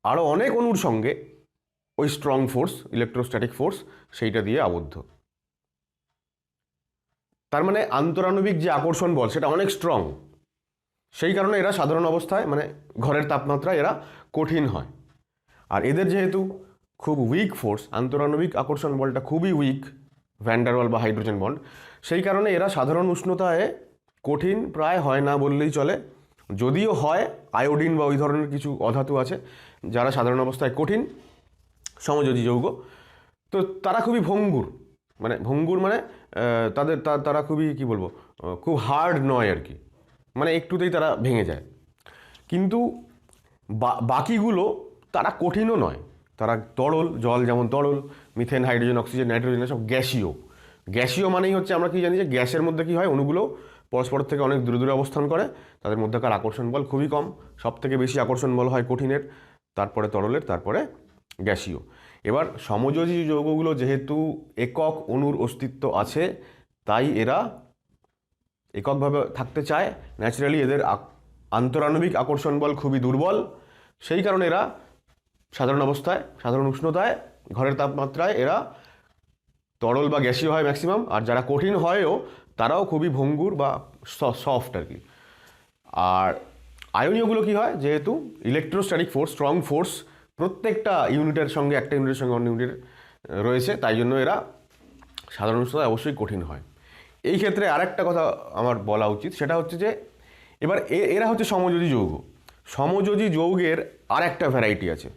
আরও অনেক অণুর সঙ্গে ওই স্ট্রং ফোর্স, ইলেকট্রোস্ট্যাটিক ফোর্স, সেইটা দিয়ে আবদ্ধ। তার মানে আন্তরাণবিক যে আকর্ষণ বল সেটা অনেক স্ট্রং। সেই কারণে এরা সাধারণ অবস্থায় মানে ঘরের তাপমাত্রায় এরা কঠিন হয়। আর এদের যেহেতু খুব উইক ফোর্স, আন্তরাণবিক আকর্ষণ বলটা খুবই উইক, ভ্যান ডার ওয়াল বা হাইড্রোজেন বন্ড, সেই কারণে এরা সাধারণ উষ্ণতায় কঠিন প্রায় হয় না বললেই চলে। যদিও হয়, আয়োডিন বা ওই ধরনের কিছু অধাতু আছে যারা সাধারণ অবস্থায় কঠিন, সমযোজী যৌগ। তো তারা খুবই ভঙ্গুর মানে তারা খুবই কি বলবো, খুব হার্ড নয় আর কি, মানে একটুতেই তারা ভেঙে যায়। কিন্তু বাকিগুলো তারা কঠিনও নয়, তারা তরল, জল যেমন তরল, মিথেন, হাইড্রোজেন, অক্সিজেন, নাইট্রোজেন সব গ্যাসীয় মানেই হচ্ছে আমরা কি জানি যে গ্যাসের মধ্যে কি হয়, অণুগুলো পরস্পর থেকে অনেক দূরে দূরে অবস্থান করে, তাদের মধ্যেকার আকর্ষণ বল খুবই কম। সব থেকে বেশি আকর্ষণ বল হয় কঠিনের, তারপরে তরলের, তারপরে গ্যাসীয়। এবার সমযোজী যৌগগুলো যেহেতু একক অণুর অস্তিত্ব আছে, তাই এরা এককভাবে থাকতে চায়। ন্যাচারালি এদের আন্তরাণবিক আকর্ষণ বল খুবই দুর্বল। সেই কারণে এরা সাধারণ অবস্থায়, সাধারণ উষ্ণতায়, ঘরের তাপমাত্রায় এরা তরল বা গ্যাসীয় হয় ম্যাক্সিমাম। আর যারা কঠিন হয়ও তারাও খুবই ভঙ্গুর বা সফট আর কি। আর আয়নীয়গুলো কি হয়, যেহেতু ইলেকট্রোস্ট্যাটিক ফোর্স, স্ট্রং ফোর্স প্রত্যেকটা ইউনিটের সঙ্গে, একটা ইউনিটের সঙ্গে অন্য ইউনিটের রয়েছে, তাই জন্য এরা সাধারণ উষ্ণতায় অবশ্যই কঠিন হয়। এই ক্ষেত্রে আরেকটা কথা আমার বলা উচিত, সেটা হচ্ছে যে এবার এরা হচ্ছে সমযোজী যৌগ। সমযোজী যৌগের আর একটা ভ্যারাইটি আছে,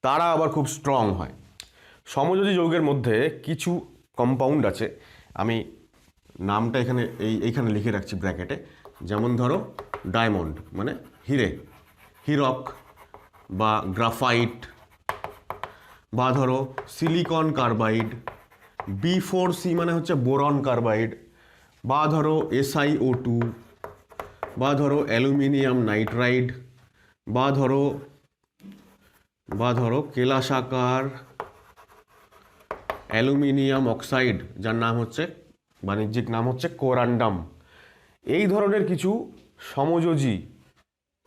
তারা আবার খুব স্ট্রং হয়। সমযোজী যৌগের মধ্যে কিছু কম্পাউন্ড আছে, আমি নামটা এইখানে লিখে রাখছি ব্র্যাকেটে। যেমন ধরো ডায়মন্ড মানে হিরক বা গ্রাফাইট, বা ধরো সিলিকন কার্বাইড, B4C মানে হচ্ছে বোরন কার্বাইড, বা ধরো SiO2, বা ধরো অ্যালুমিনিয়াম নাইট্রাইড, বা ধরো কেলাসাকার অ্যালুমিনিয়াম অক্সাইড, যার নাম হচ্ছে, বাণিজ্যিক নাম হচ্ছে কোরান্ডাম। এই ধরনের কিছু সমযোজী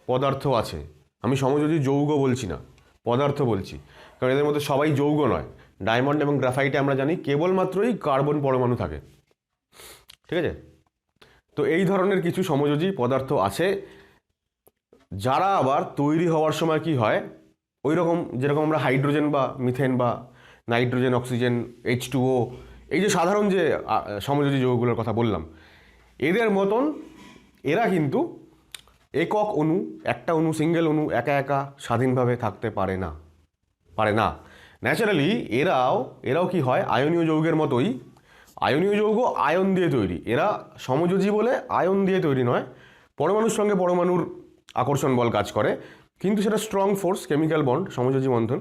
পদার্থ আছে। আমি সমযোজী যৌগ বলছি না, পদার্থ বলছি, কারণ এদের মধ্যে সবাই যৌগ নয়। ডায়মন্ড এবং গ্রাফাইটে আমরা জানি কেবলমাত্রই কার্বন পরমাণু থাকে, ঠিক আছে? তো এই ধরনের কিছু সমযোজী পদার্থ আছে, যারা আবার তৈরি হওয়ার সময় কি হয়, ওই রকম যেরকম আমরা হাইড্রোজেন বা মিথেন বা নাইট্রোজেন, অক্সিজেন, H2O, এই যে সাধারণ যে সমযোজী যৌগগুলোর কথা বললাম, এদের মতন এরা কিন্তু একক অণু, একটা অণু, সিঙ্গেল অণু একা একা স্বাধীনভাবে থাকতে পারে না। ন্যাচারালি এরাও কি হয়, আয়নীয় যৌগের মতোই। আয়নীয় যৌগ আয়ন দিয়ে তৈরি, এরা সমযোজী বলে আয়ন দিয়ে তৈরি নয়। পরমাণুর সঙ্গে পরমাণুর আকর্ষণ বল কাজ করে, কিন্তু সেটা স্ট্রং ফোর্স, কেমিক্যাল বন্ড, সমযোজী বন্ধন।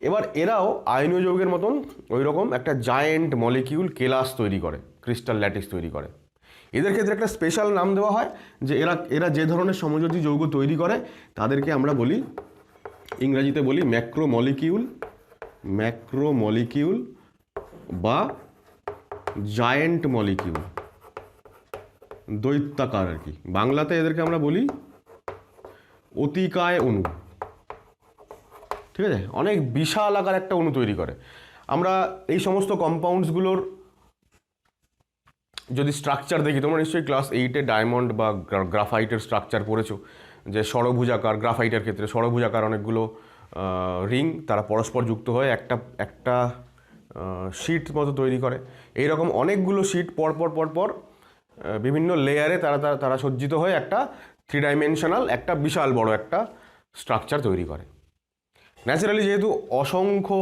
এবার এরাও আয়নীয় যৌগের মতন ওই রকম একটা জায়েন্ট মলিকিউল কেলাস তৈরি করে, ক্রিস্টাল ল্যাটিস তৈরি করে। এদের ক্ষেত্রে একটা স্পেশাল নাম দেওয়া হয়, যে এরা যে ধরনের সমযোজী যৌগ তৈরি করে তাদেরকে আমরা বলি, ইংরেজিতে বলি ম্যাক্রোমলিকিউল বা জায়েন্ট মলিকিউল, দৈত্যাকার আর কি। বাংলাতে এদেরকে আমরা বলি অতিকায় অণু, ঠিক আছে? অনেক বিশাল আকার একটা অণু তৈরি করে। আমরা এই সমস্ত কম্পাউন্ডসগুলোর যদি স্ট্রাকচার দেখি, তোমরা নিশ্চয়ই ক্লাস 8-এ ডায়মন্ড বা গ্রাফাইটের স্ট্রাকচার পড়েছো, যে ষড়ভুজাকার, গ্রাফাইটের ক্ষেত্রে ষড়ভুজাকার অনেকগুলো রিং, তারা পরস্পর যুক্ত হয়ে একটা শিট মতো তৈরি করে। এইরকম অনেকগুলো শিট পরপর বিভিন্ন লেয়ারে তারা সজ্জিত হয়ে একটা 3 ডাইমেনশনাল একটা বিশাল বড় একটা স্ট্রাকচার তৈরি করে। ন্যাচারালি যেহেতু অসংখ্য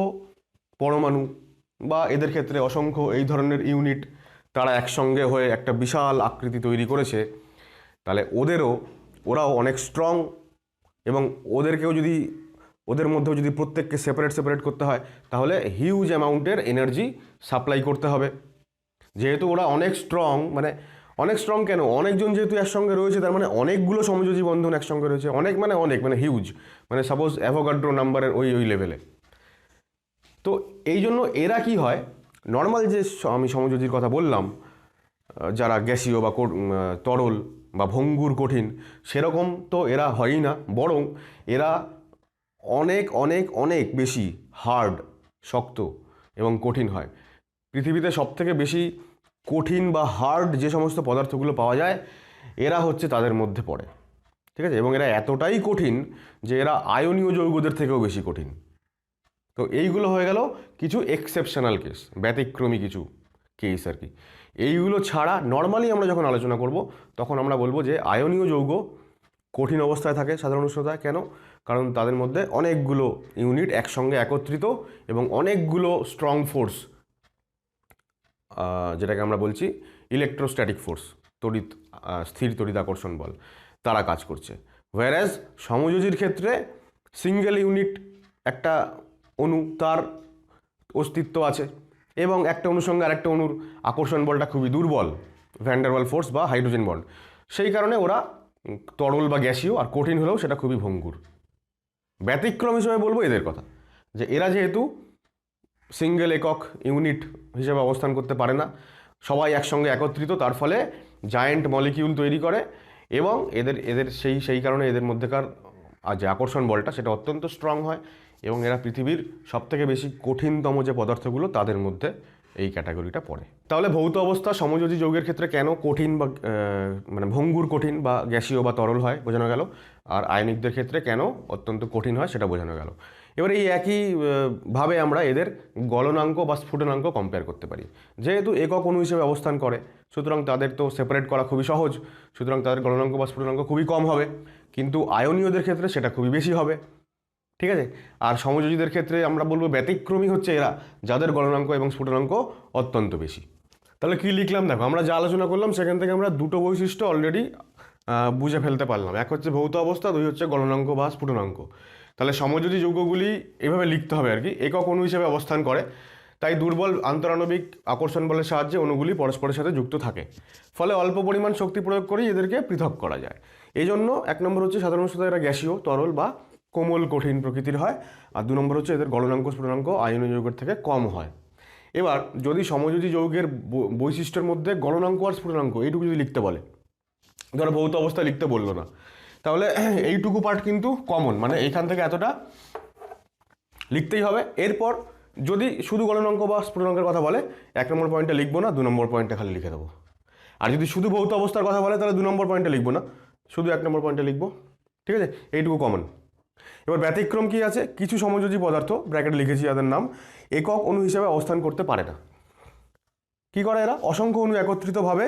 পরমাণু বা এদের ক্ষেত্রে অসংখ্য এই ধরনের ইউনিট তারা একসঙ্গে হয়ে একটা বিশাল আকৃতি তৈরি করেছে, তাহলে ওরাও অনেক স্ট্রং এবং ওদের মধ্যেও যদি প্রত্যেককে সেপারেট করতে হয় তাহলে হিউজ অ্যামাউন্টের এনার্জি সাপ্লাই করতে হবে। যেহেতু ওরা অনেক স্ট্রং, মানে অনেক স্ট্রং কেন, অনেকজন যেহেতু একসঙ্গে রয়েছে তার মানে অনেকগুলো সমযোজী বন্ধন একসঙ্গে রয়েছে, অনেক মানে হিউজ, মানে সাপোজ অ্যাভোগাড্রো নাম্বারের ওই লেভেলে। তো এই জন্য এরা কি হয়, নর্মাল যে আমি সমযোজীর কথা বললাম যারা গ্যাসীয় বা তরল বা ভঙ্গুর কঠিন, সেরকম তো এরা হয়ই না, বরং এরা অনেক অনেক অনেক বেশি হার্ড, শক্ত এবং কঠিন হয়। পৃথিবীতে সবথেকে বেশি কঠিন বা হার্ড যে সমস্ত পদার্থগুলো পাওয়া যায় এরা হচ্ছে তাদের মধ্যে পড়ে, ঠিক আছে। এবং এরা এতটাই কঠিন যে এরা আয়নীয় যৌগদের থেকেও বেশি কঠিন। তো এইগুলো হয়ে গেল কিছু এক্সেপশনাল কেস, ব্যতিক্রমী কিছু কেস আর কি। এইগুলো ছাড়া নর্মালি আমরা যখন আলোচনা করব তখন আমরা বলবো যে আয়নীয় যৌগ কঠিন অবস্থায় থাকে সাধারণ উষ্ণতায়। কেন? কারণ তাদের মধ্যে অনেকগুলো ইউনিট একসঙ্গে একত্রিত এবং অনেকগুলো স্ট্রং ফোর্স, যেটাকে আমরা বলছি ইলেকট্রোস্ট্যাটিক ফোর্স, স্থির তড়িৎ আকর্ষণ বল, তারা কাজ করছে। হোয়ারাজ সমযোজীর ক্ষেত্রে সিঙ্গেল ইউনিট একটা অণু, তার অস্তিত্ব আছে এবং একটা অণুর সঙ্গে আরেকটা অণুর আকর্ষণ বলটা খুবই দুর্বল, ভ্যান ডার ওয়াল ফোর্স বা হাইড্রোজেন বন্ড, সেই কারণে ওরা তরল বা গ্যাসীয় আর কঠিন হলেও সেটা খুবই ভঙ্গুর। ব্যতিক্রম হিসেবে বলবো এদের কথা, যে এরা যেহেতু সিঙ্গেল একক ইউনিট হিসেবে অবস্থান করতে পারে না, সবাই একসঙ্গে একত্রিত, তার ফলে জায়েন্ট মলিকিউল তৈরি করে এবং এদের সেই কারণে এদের মধ্যেকার যে আকর্ষণ বলটা সেটা অত্যন্ত স্ট্রং হয় এবং এরা পৃথিবীর সবথেকে বেশি কঠিনতম যে পদার্থগুলো তাদের মধ্যে এই ক্যাটাগরিটা পড়ে। তাহলে ভৌত অবস্থা সমযোজী যৌগের ক্ষেত্রে কেন কঠিন বা মানে ভঙ্গুর কঠিন বা গ্যাসীয় বা তরল হয় বোঝানো গেল, আর আয়নিকদের ক্ষেত্রে কেন অত্যন্ত কঠিন হয় সেটা বোঝানো গেল। এবার এই একই ভাবে আমরা এদের গলনাঙ্ক বা স্ফুটনাঙ্ক কম্পেয়ার করতে পারি। যেহেতু একক অণু হিসেবে অবস্থান করে সুতরাং তাদের তো সেপারেট করা খুবই সহজ, সুতরাং তাদের গলনাঙ্ক বা স্ফুটনাঙ্ক খুবই কম হবে, কিন্তু আয়নীয়দের ক্ষেত্রে সেটা খুবই বেশি হবে, ঠিক আছে। আর সমযোজীদের ক্ষেত্রে আমরা বলবো ব্যতিক্রমী হচ্ছে এরা, যাদের গলনাঙ্ক এবং স্ফুটনাঙ্ক অত্যন্ত বেশি। তাহলে কি লিখলাম দেখো, আমরা যা আলোচনা করলাম সেখান থেকে আমরা দুটো বৈশিষ্ট্য অলরেডি বুঝে ফেলতে পারলাম। এক হচ্ছে ভৌত অবস্থা, দুই হচ্ছে গলনাঙ্ক বা স্ফুটনাঙ্ক। তাহলে সমযোজী যৌগগুলি এভাবে লিখতে হবে আর কি, একক অণু হিসেবে অবস্থান করে, তাই দুর্বল আন্তরাণবিক আকর্ষণ বলের সাহায্যে অণুগুলি পরস্পরের সাথে যুক্ত থাকে, ফলে অল্প পরিমাণ শক্তি প্রয়োগ করেই এদেরকে পৃথক করা যায়। এই জন্য এক নম্বর হচ্ছে সাধারণ উষ্ণতায় এরা গ্যাসীয়, তরল বা কোমল কঠিন প্রকৃতির হয়, আর দু নম্বর হচ্ছে এদের গলনাঙ্ক স্ফুটনাঙ্ক আয়নীয় যৌগের থেকে কম হয়। এবার যদি সমযোজী যৌগের বৈশিষ্ট্যের মধ্যে গলনাঙ্ক আর স্ফুটনাঙ্ক এইটুকু যদি লিখতে বলে, ধরো ভৌত অবস্থা লিখতে বললো না, তাহলে এইটুকু পার্ট কিন্তু কমন, মানে এইখান থেকে এতটা লিখতেই হবে। এরপর যদি শুধু গলনাঙ্ক বা স্ফুটনাঙ্কের কথা বলে 1 নম্বর পয়েন্টে লিখবো না, 2 নম্বর পয়েন্টে খালি লিখে দেবো। আর যদি শুধু ভৌত অবস্থার কথা বলে তাহলে 2 নম্বর পয়েন্টে লিখবো না, শুধু 1 নম্বর পয়েন্টে লিখবো, ঠিক আছে। এইটুকু কমন। এবার ব্যতিক্রম কি আছে, কিছু সমযোজী পদার্থ ব্র্যাকেটে লিখেছি যাদের নাম একক অণু হিসেবে অবস্থান করতে পারে না। কি করে এরা? অসংখ্য অণু একত্রিতভাবে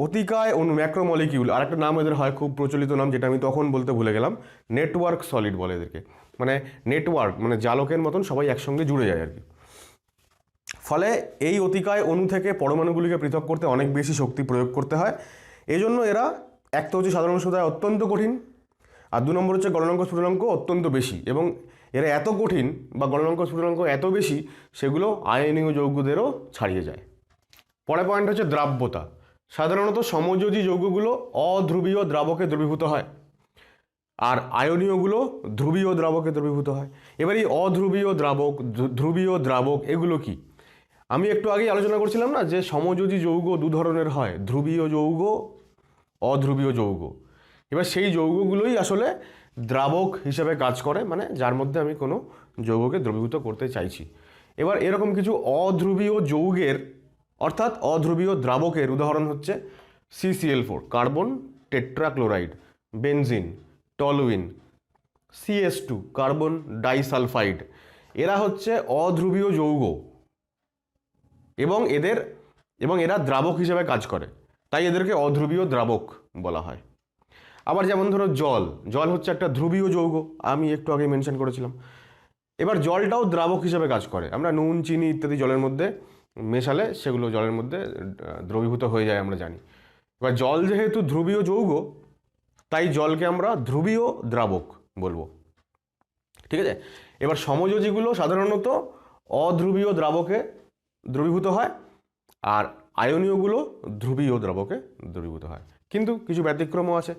অতিকায় অণু, ম্যাক্রোমলিকিউল, আর একটা নাম এদের হয় খুব প্রচলিত নাম যেটা আমি তখন বলতে ভুলে গেলাম, নেটওয়ার্ক সলিড বলে এদেরকে, মানে নেটওয়ার্ক মানে জালকের মতন সবাই একসঙ্গে জুড়ে যায় আর কি। ফলে এই অতিকায় অণু থেকে পরমাণুগুলিকে পৃথক করতে অনেক বেশি শক্তি প্রয়োগ করতে হয়। এই জন্য এরা এক তো হচ্ছে সাধারণ উষ্ণতায় অত্যন্ত কঠিন, আর 2 নম্বর হচ্ছে গলনাঙ্ক স্ফুটনাঙ্ক অত্যন্ত বেশি, এবং এরা এত কঠিন বা গলনাঙ্ক স্ফুটনাঙ্ক এত বেশি সেগুলো আয়নীয় যৌগদেরও ছাড়িয়ে যায়। পরের পয়েন্ট হচ্ছে দ্রাব্যতা। সাধারণত সমযোজী যৌগগুলো অধ্রুবীয় দ্রাবকে দ্রবীভূত হয়, আর আয়নীয়গুলো ধ্রুবীয় দ্রাবকে দ্রবীভূত হয়। এবার এই অধ্রুবীয় দ্রাবক, ধ্রুবীয় দ্রাবক এগুলো কি? আমি একটু আগেই আলোচনা করছিলাম না যে সমযোজী যৌগ দু ধরনের হয়, ধ্রুবীয় যৌগ, অধ্রুবীয় যৌগ। এবার সেই যৌগগুলোই আসলে দ্রাবক হিসেবে কাজ করে, মানে যার মধ্যে আমি কোনো যৌগকে দ্রবীভূত করতে চাইছি। এবার এরকম কিছু অধ্রুবীয় যৌগের অর্থাৎ অধ্রুবীয় দ্রাবকের উদাহরণ হচ্ছে CCl4, carbon tetrachloride, benzene, toluene, CS2, carbon disulphide. এরা হচ্ছে অধ্রুবীয় যৌগ এবং এরা দ্রাবক হিসেবে কাজ করে, তাই এদেরকে অধ্রুবীয় দ্রাবক বলা হয়। আবার যেমন ধরো জল হচ্ছে একটা ধ্রুবীয় যৌগ, আমি একটু আগে মেনশন করেছিলাম। এবার জলটাও দ্রাবক হিসেবে কাজ করে, আমরা নুন, চিনি ইত্যাদি জলের মধ্যে মেশালে সেগুলো জলের মধ্যে দ্রবীভূত হয়ে যায় আমরা জানি। এবার জল যেহেতু ধ্রুবীয় যৌগ তাই জলকে আমরা ধ্রুবীয় দ্রাবক বলবো। ঠিক আছে, এবার সমযোজীগুলো সাধারণত অধ্রুবীয় দ্রাবকে দ্রবীভূত হয়, আর আয়নীয়গুলো ধ্রুবীয় দ্রাবকে দ্রবীভূত হয়। কিন্তু কিছু ব্যতিক্রমও আছে,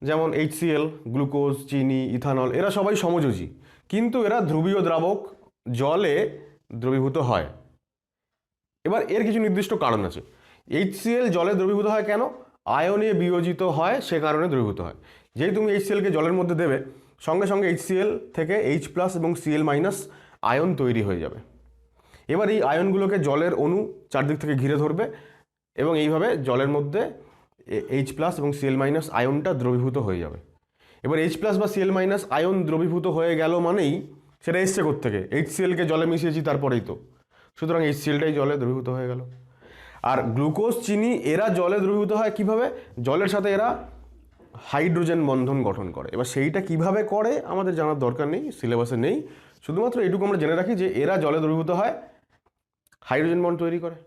যেমন HCl, গ্লুকোজ, চিনি, ইথানল, এরা সবাই সমযোজী, কিন্তু এরা ধ্রুবীয় দ্রাবক জলে দ্রবীভূত হয়। এবার এর কিছু নির্দিষ্ট কারণ আছে। HCl জলে দ্রবীভূত হয় কেন? আয়নে বিয়োজিত হয়, সে কারণে দ্রবীভূত হয়। যেই তুমি HClকে জলের মধ্যে দেবে, সঙ্গে সঙ্গে HCl থেকে H+ এবং Cl- আয়ন তৈরি হয়ে যাবে। এবার এই আয়নগুলোকে জলের অণু চারদিক থেকে ঘিরে ধরবে এবং এইভাবে জলের মধ্যে H+ এবং Cl- আয়নটা দ্রবীভূত হয়ে যাবে। এবার H+ বা Cl- আয়ন দ্রবীভূত হয়ে গেল মানেই সেটা এসছে কোত্থেকে? HClকে জলে মিশিয়েছি তারপরেই তো, সুতরাং HClটাই জলে দ্রবীভূত হয়ে গেল। আর গ্লুকোজ, চিনি, এরা জলে দ্রবীভূত হয় কিভাবে? জলের সাথে এরা হাইড্রোজেন বন্ধন গঠন করে। এবার সেইটা কিভাবে করে আমাদের জানার দরকার নেই, সিলেবাসে নেই, শুধুমাত্র এইটুকু আমরা জেনে রাখি যে এরা জলে দ্রবীভূত হয়, হাইড্রোজেন বন্ড তৈরি করে।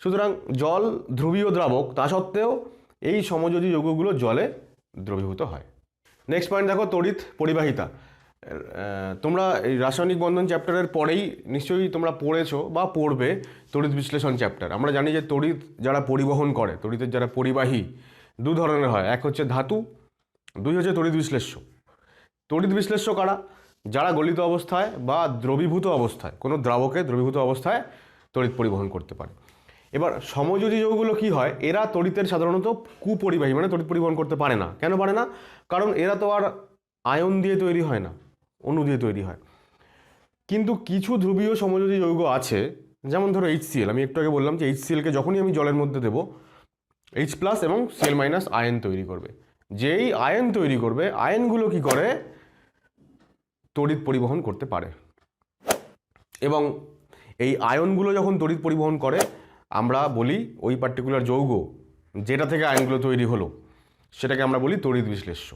সুতরাং জল ধ্রুবীয় দ্রাবক, তা সত্ত্বেও এই সমযোজী যৌগগুলো জলে দ্রবীভূত হয়। নেক্সট পয়েন্ট দেখো, তড়িৎ পরিবাহিতা। তোমরা এই রাসায়নিক বন্ধন চ্যাপ্টারের পরেই নিশ্চয়ই তোমরা পড়েছো বা পড়বে তড়িৎ বিশ্লেষণ চ্যাপ্টার। আমরা জানি যে তড়িৎ যারা পরিবহন করে, তড়িতের যারা পরিবাহী, দু ধরনের হয়, এক হচ্ছে ধাতু, দুই হচ্ছে তড়িৎ বিশ্লেষ্য। তড়িৎ বিশ্লেষ্য কারা? যারা গলিত অবস্থায় বা দ্রবীভূত অবস্থায়, কোনো দ্রাবকে দ্রবীভূত অবস্থায় তড়িৎ পরিবহন করতে পারে। এবার সমযোজী যৌগগুলো কি হয়? এরা তড়িতের সাধারণত কুপরিবাহী, মানে তড়িৎ পরিবহন করতে পারে না। কেন পারে না? কারণ এরা তো আর আয়ন দিয়ে তৈরি হয় না, অণু দিয়ে তৈরি হয়। কিন্তু কিছু ধ্রুবীয় সমযোজী যৌগ আছে, যেমন ধরো HCl। আমি একটু আগে বললাম যে HClকে যখনই আমি জলের মধ্যে দেবো, H+ এবং Cl- আয়ন তৈরি করবে। যেই আয়ন তৈরি করবে, আয়নগুলো কি করে? তড়িৎ পরিবহন করতে পারে। এবং এই আয়নগুলো যখন তড়িৎ পরিবহন করে, আমরা বলি ওই পার্টিকুলার যৌগ যেটা থেকে আয়নগুলো তৈরি হলো সেটাকে আমরা বলি তড়িৎ বিশ্লেষ্য।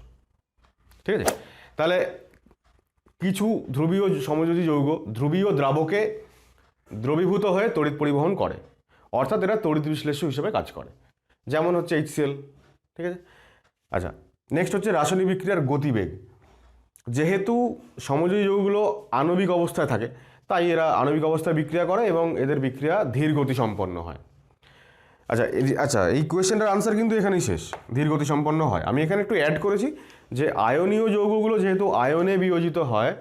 ঠিক আছে, তাহলে কিছু ধ্রুবীয় সমযোজী যৌগ ধ্রুবীয় দ্রাবকে দ্রবীভূত হয়ে তড়িৎ পরিবহন করে, অর্থাৎ এরা তড়িৎ বিশ্লেষ্য হিসেবে কাজ করে, যেমন হচ্ছে HCl। ঠিক আছে, আচ্ছা, নেক্সট হচ্ছে রাসায়নিক বিক্রিয়ার গতিবেগ। যেহেতু সমযোজী যৌগগুলো আণবিক অবস্থায় থাকে, তাই এরা আণবিক অবস্থায় বিক্রিয়া করে এবং এদের বিক্রিয়া ধীর গতি সম্পন্ন হয়। আচ্ছা, এই কোয়েশ্চেনটার আনসার কিন্তু এখানেই শেষ, ধীর গতি সম্পন্ন হয়। আমি এখানে একটু অ্যাড করেছি যে আয়নীয় যৌগগুলো যেহেতু আয়নে বিয়োজিত হয়,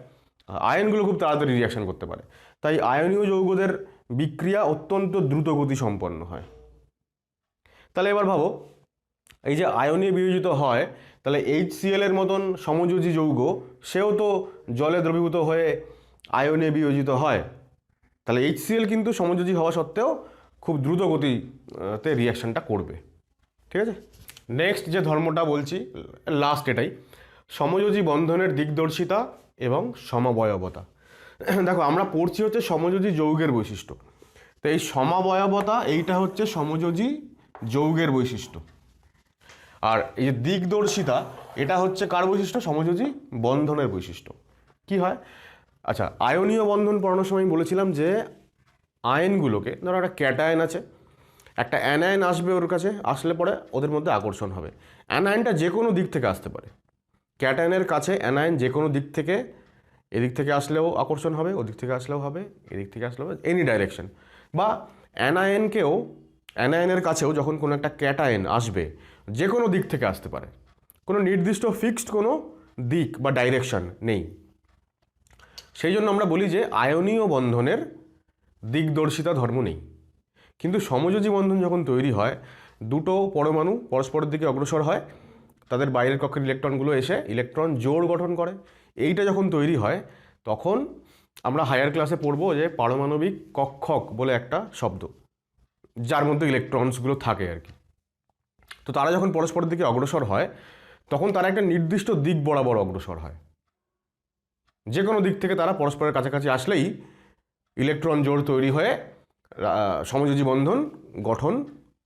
আয়নগুলো খুব তাড়াতাড়ি রিয়াকশন করতে পারে, তাই আয়নীয় যৌগদের বিক্রিয়া অত্যন্ত দ্রুত গতি সম্পন্ন হয়। তাহলে এবার ভাবো, এই যে আয়নে বিয়োজিত হয়, তাহলে HCl এর মতন সমযোজী যৌগ সেও তো জলে দ্রবীভূত হয়ে আয়নে বিয়োজিত হয়। তাহলে HCl কিন্তু সমযোজী হওয়া সত্ত্বেও খুব দ্রুত গতিতে রিয়াকশনটা করবে। ঠিক আছে, নেক্সট যে ধর্মটা বলছি, লাস্ট এটাই, সমযোজী বন্ধনের দিকদর্শিতা এবং সমবয়বতা। দেখো, আমরা পড়ছি হচ্ছে সমযোজী যৌগের বৈশিষ্ট্য, তো এই সমবয়বতা এইটা হচ্ছে সমযোজী যৌগের বৈশিষ্ট্য। আর এই যে দিকদর্শিতা, এটা হচ্ছে কার বৈশিষ্ট্য? সমযোজী বন্ধনের বৈশিষ্ট্য। কি হয়? আচ্ছা, আয়নীয় বন্ধন পড়ানোর সময় বলেছিলাম যে আয়নগুলোকে, ধরো একটা ক্যাটায়ন আছে, একটা অ্যানায়ন আসবে ওর কাছে, আসলে পরে ওদের মধ্যে আকর্ষণ হবে। অ্যানায়নটা যে কোনো দিক থেকে আসতে পারে, ক্যাটায়নের কাছে অ্যানায়ন যে কোনো দিক থেকে, এদিক থেকে আসলেও আকর্ষণ হবে, ওদিক থেকে আসলেও হবে, এদিক থেকে আসলেও হবে, এনি ডাইরেকশন। বা অ্যানায়নের কাছেও যখন কোনো একটা ক্যাটায়ন আসবে, যে কোনো দিক থেকে আসতে পারে, কোনো নির্দিষ্ট ফিক্সড কোনো দিক বা ডাইরেকশন নেই। সেই জন্য আমরা বলি যে আয়নীয় বন্ধনের দিকদর্শিতা ধর্ম নেই। কিন্তু সমযোজী বন্ধন যখন তৈরি হয়, দুটো পরমাণু পরস্পরের দিকে অগ্রসর হয়, তাদের বাইরের কক্ষের ইলেকট্রনগুলো এসে ইলেকট্রন জোড় গঠন করে। এইটা যখন তৈরি হয়, তখন আমরা হায়ার ক্লাসে পড়বো যে পারমাণবিক কক্ষক বলে একটা শব্দ, যার মধ্যে ইলেকট্রনসগুলো থাকে আর কি। তো তারা যখন পরস্পরের দিকে অগ্রসর হয়, তখন তারা একটা নির্দিষ্ট দিক বরাবর অগ্রসর হয়। যে কোনো দিক থেকে তারা পরস্পরের কাছাকাছি আসলেই ইলেকট্রন জোড় তৈরি হয়ে সমযোজী বন্ধন গঠন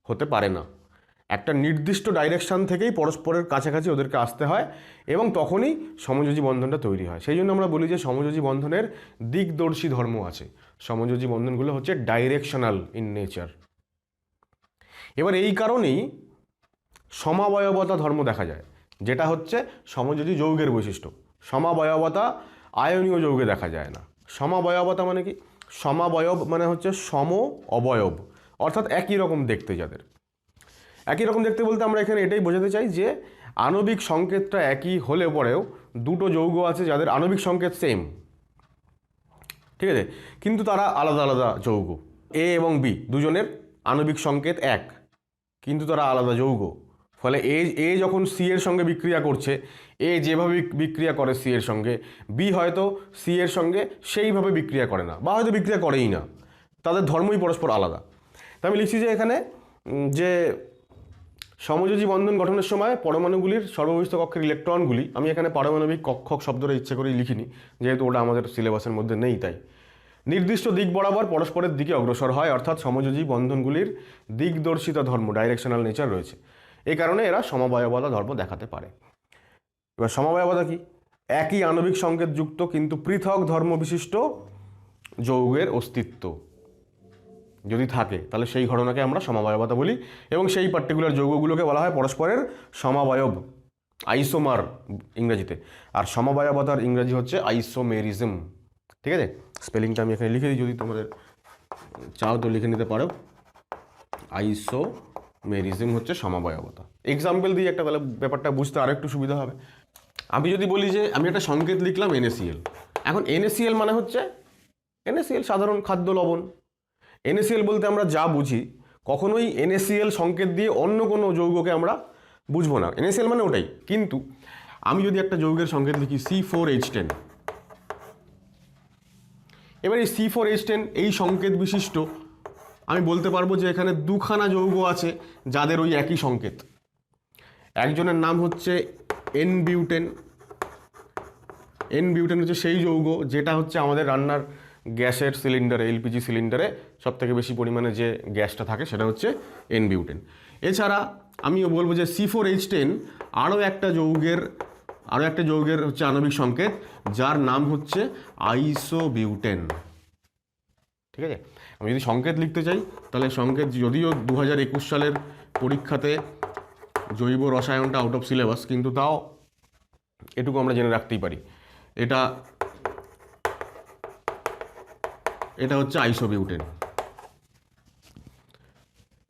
হতে পারে না। একটা নির্দিষ্ট ডাইরেকশান থেকেই পরস্পরের কাছাকাছি ওদেরকে আসতে হয় এবং তখনই সমযোজী বন্ধনটা তৈরি হয়। সেই জন্য আমরা বলি যে সমযোজী বন্ধনের দিকদর্শী ধর্ম আছে। সমযোজী বন্ধনগুলো হচ্ছে ডাইরেকশনাল ইন নেচার। এবার এই কারণেই সমবয়বতা ধর্ম দেখা যায়, যেটা হচ্ছে সমযোজী যৌগের বৈশিষ্ট্য। সমাবয়বতা আয়নীয় যৌগে দেখা যায় না। সমাবয়বতা মানে কি? সমাবয়ব মানে হচ্ছে সম অবয়ব, অর্থাৎ একই রকম দেখতে যাদের। একই রকম দেখতে বলতে আমরা এখানে এটাই বোঝাতে চাই যে আণবিক সংকেতটা একই হলে পরেও দুটো যৌগ আছে যাদের আণবিক সংকেত সেম, ঠিক আছে, কিন্তু তারা আলাদা আলাদা যৌগ। এ এবং বি দুজনের আণবিক সংকেত এক, কিন্তু তারা আলাদা যৌগ। ফলে এ যখন সি এর সঙ্গে বিক্রিয়া করছে, এ যেভাবে বিক্রিয়া করে সি এর সঙ্গে, বি হয়তো সি এর সঙ্গে সেইভাবে বিক্রিয়া করে না, বা হয়তো বিক্রিয়া করেই না, তাদের ধর্মই পরস্পর আলাদা। তাই আমি লিখছি যে এখানে যে সমযোজী বন্ধন গঠনের সময় পরমাণুগুলির সর্ববহিস্থ কক্ষের ইলেকট্রনগুলি, আমি এখানে পারমাণবিক কক্ষক শব্দটা ইচ্ছে করেই লিখিনি যেহেতু ওটা আমাদের সিলেবাসের মধ্যে নেই, তাই নির্দিষ্ট দিক বরাবর পরস্পরের দিকে অগ্রসর হয়, অর্থাৎ সমযোজী বন্ধনগুলির দিকদর্শিতা ধর্ম ডাইরেকশনাল নেচার রয়েছে। এই কারণে এরা সমবায়বতা ধর্ম দেখাতে পারে। এবার সমবায়বতা কি? একই আণবিক সংকেতযুক্ত কিন্তু পৃথক ধর্ম বিশিষ্ট যৌগের অস্তিত্ব যদি থাকে তাহলে সেই ঘটনাকে আমরা সমবায়বতা বলি, এবং সেই পার্টিকুলার যৌগগুলোকে বলা হয় পরস্পরের সমাবয়ব, আইসোমার ইংরেজিতে। আর সমবায়বতার ইংরেজি হচ্ছে আইসোমেরিজম, ঠিক আছে? স্পেলিংটা আমি এখানে লিখে দিই, যদি তোমাদের চাও তো লিখে নিতে পারো। আইসোমেরিজম হচ্ছে সমবায়বতা। এক্সাম্পল দিয়ে একটা, তাহলে ব্যাপারটা বুঝতে আরও একটু সুবিধা হবে। আমি যদি বলি যে আমি একটা সংকেত লিখলাম NaCl, এখন NaCl মানে হচ্ছে NaCl সাধারণ খাদ্য লবণ। NaCl বলতে আমরা যা বুঝি, কখনোই NaCl সংকেত দিয়ে অন্য কোনো যৌগকে আমরা বুঝবো না। NaCl মানে ওটাই। কিন্তু আমি যদি একটা যৌগের সংকেত লিখি C4H10, এবার এই C4H10 এই সংকেত বিশিষ্ট, আমি বলতে পারবো যে এখানে দুখানা যৌগ আছে যাদের ওই একই সংকেত। একজনের নাম হচ্ছে N-বিউটেন। N-বিউটেন হচ্ছে সেই যৌগ যেটা হচ্ছে আমাদের রান্নার গ্যাসের সিলিন্ডারে, LPG সিলিন্ডারে সবথেকে বেশি পরিমাণে যে গ্যাসটা থাকে সেটা হচ্ছে N-বিউটেন। এছাড়া আমিও বলবো যে C4H10 আরও একটা যৌগের হচ্ছে আণবিক সংকেত যার নাম হচ্ছে আইসোবিউটেন, ঠিক আছে? আমি যদি সংকেত লিখতে চাই তাহলে সংকেত, যদিও 2021 সালের পরীক্ষাতে জৈব রসায়নটা আউট অফ সিলেবাস, কিন্তু তাও এটুকু আমরা জেনে রাখতেই পারি, এটা হচ্ছে আইসোবিউটেন।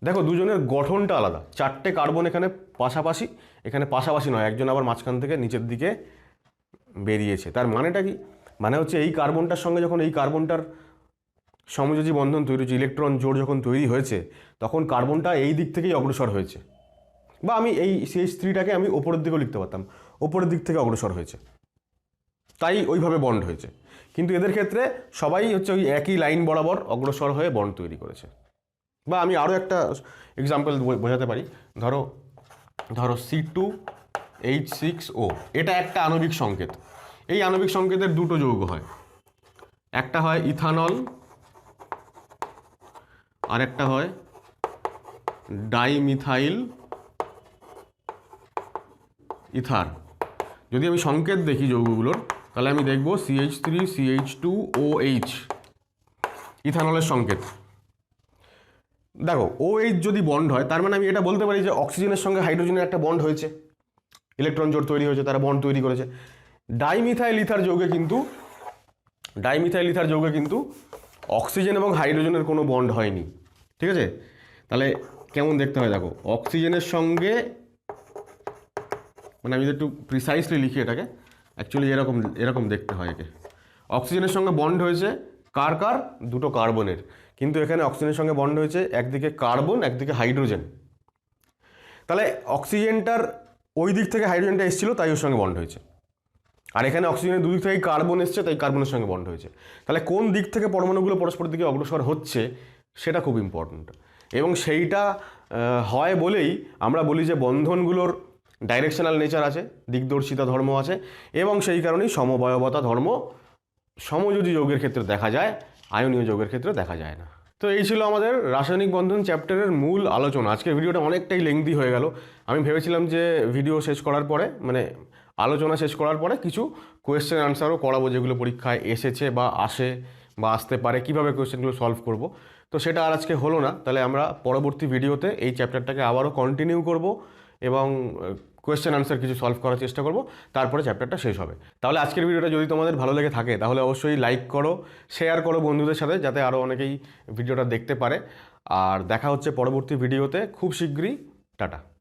দেখো দুজনের গঠনটা আলাদা, চারটে কার্বন এখানে পাশাপাশি, এখানে পাশাপাশি নয়, একজন আবার মাঝখান থেকে নিচের দিকে বেরিয়েছে। তার মানেটা কি? মানে হচ্ছে এই কার্বনটার সঙ্গে যখন এই কার্বনটার সমযোজী বন্ধন তৈরি হয়েছে, ইলেকট্রন জোড় যখন তৈরি হয়েছে, তখন কার্বনটা এই দিক থেকেই অগ্রসর হয়েছে, বা আমি এই CH3টাকে আমি ওপরের দিকেও লিখতে পারতাম, ওপরের দিক থেকে অগ্রসর হয়েছে, তাই ওইভাবে বন্ড হয়েছে। কিন্তু এদের ক্ষেত্রে সবাই হচ্ছে ওই একই লাইন বরাবর অগ্রসর হয়ে বন্ড তৈরি করেছে। বা আমি আরও একটা এক্সাম্পল বোঝাতে পারি, ধরো C2H6O, এটা একটা আণবিক সংকেত। এই আণবিক সংকেতের দুটো যৌগ হয়, একটা হয় ইথানল আর একটা হয় ডাইমিথাইল ইথার। যদি আমি সংকেত দেখি যৌগগুলোর, তাহলে আমি দেখব CH3CH2OH, ইথানলের সংকেত। দেখো OH যদি বন্ড হয় তার মানে আমি এটা বলতে পারি যে অক্সিজেনের সঙ্গে হাইড্রোজেনের একটা বন্ড হয়েছে, ইলেকট্রন জোড় তৈরি হয়েছে, তারা বন্ড তৈরি করেছে। ডাইমিথাইল ইথার যৌগে কিন্তু অক্সিজেন এবং হাইড্রোজেনের কোনো বন্ড হয়নি, ঠিক আছে? তাহলে কেমন দেখতে হয় দেখো, অক্সিজেনের সঙ্গে, মানে আমি যদি একটু প্রিসাইসলি লিখি এটাকে, অ্যাকচুয়ালি এরকম দেখতে হয় একে। অক্সিজেনের সঙ্গে বন্ড হয়েছে কার? দুটো কার্বনের, কিন্তু এখানে অক্সিজেনের সঙ্গে বন্ড হয়েছে একদিকে কার্বন একদিকে হাইড্রোজেন। তাহলে অক্সিজেনটার ওই দিক থেকে হাইড্রোজেনটা এসেছিল তাই ওর সঙ্গে বন্ড হয়েছে, আর এখানে অক্সিজেনের দুদিক থেকে কার্বন এসছে তাই কার্বনের সঙ্গে বন্ড হয়েছে। তাহলে কোন দিক থেকে পরমাণুগুলো পরস্পরের দিকে অগ্রসর হচ্ছে সেটা খুব ইম্পর্ট্যান্ট, এবং সেইটা হয় বলেই আমরা বলি যে বন্ধনগুলোর ডাইরেকশনাল নেচার আছে, দিকদর্শিতা ধর্ম আছে, এবং সেই কারণেই সমবায়বতা ধর্ম সমযোজী যৌগের ক্ষেত্রে দেখা যায়, আয়নীয় যৌগের ক্ষেত্রে দেখা যায় না। তো এই ছিল আমাদের রাসায়নিক বন্ধন চ্যাপ্টারের মূল আলোচনা। আজকের ভিডিওটা অনেকটাই লেংদি হয়ে গেল। আমি ভেবেছিলাম যে ভিডিও শেষ করার পরে, মানে আলোচনা শেষ করার পরে কিছু কোয়েশ্চেন আনসারও করাবো যেগুলো পরীক্ষায় এসেছে বা আসে বা আসতে পারে, কীভাবে কোয়েশ্চেনগুলো সলভ করব। তো সেটা আর আজকে হলো না। তাহলে আমরা পরবর্তী ভিডিওতে এই চ্যাপ্টারটাকে আবারও কন্টিনিউ করব এবং কোয়েশ্চেন আনসার কিছু সলভ করার চেষ্টা করব, তারপরে চ্যাপ্টারটা শেষ হবে। তাহলে আজকের ভিডিওটা যদি তোমাদের ভালো লেগে থাকে তাহলে অবশ্যই লাইক করো, শেয়ার করো বন্ধুদের সাথে, যাতে আরও অনেকেই ভিডিওটা দেখতে পারে। আর দেখা হচ্ছে পরবর্তী ভিডিওতে খুব শীঘ্রই। টাটা।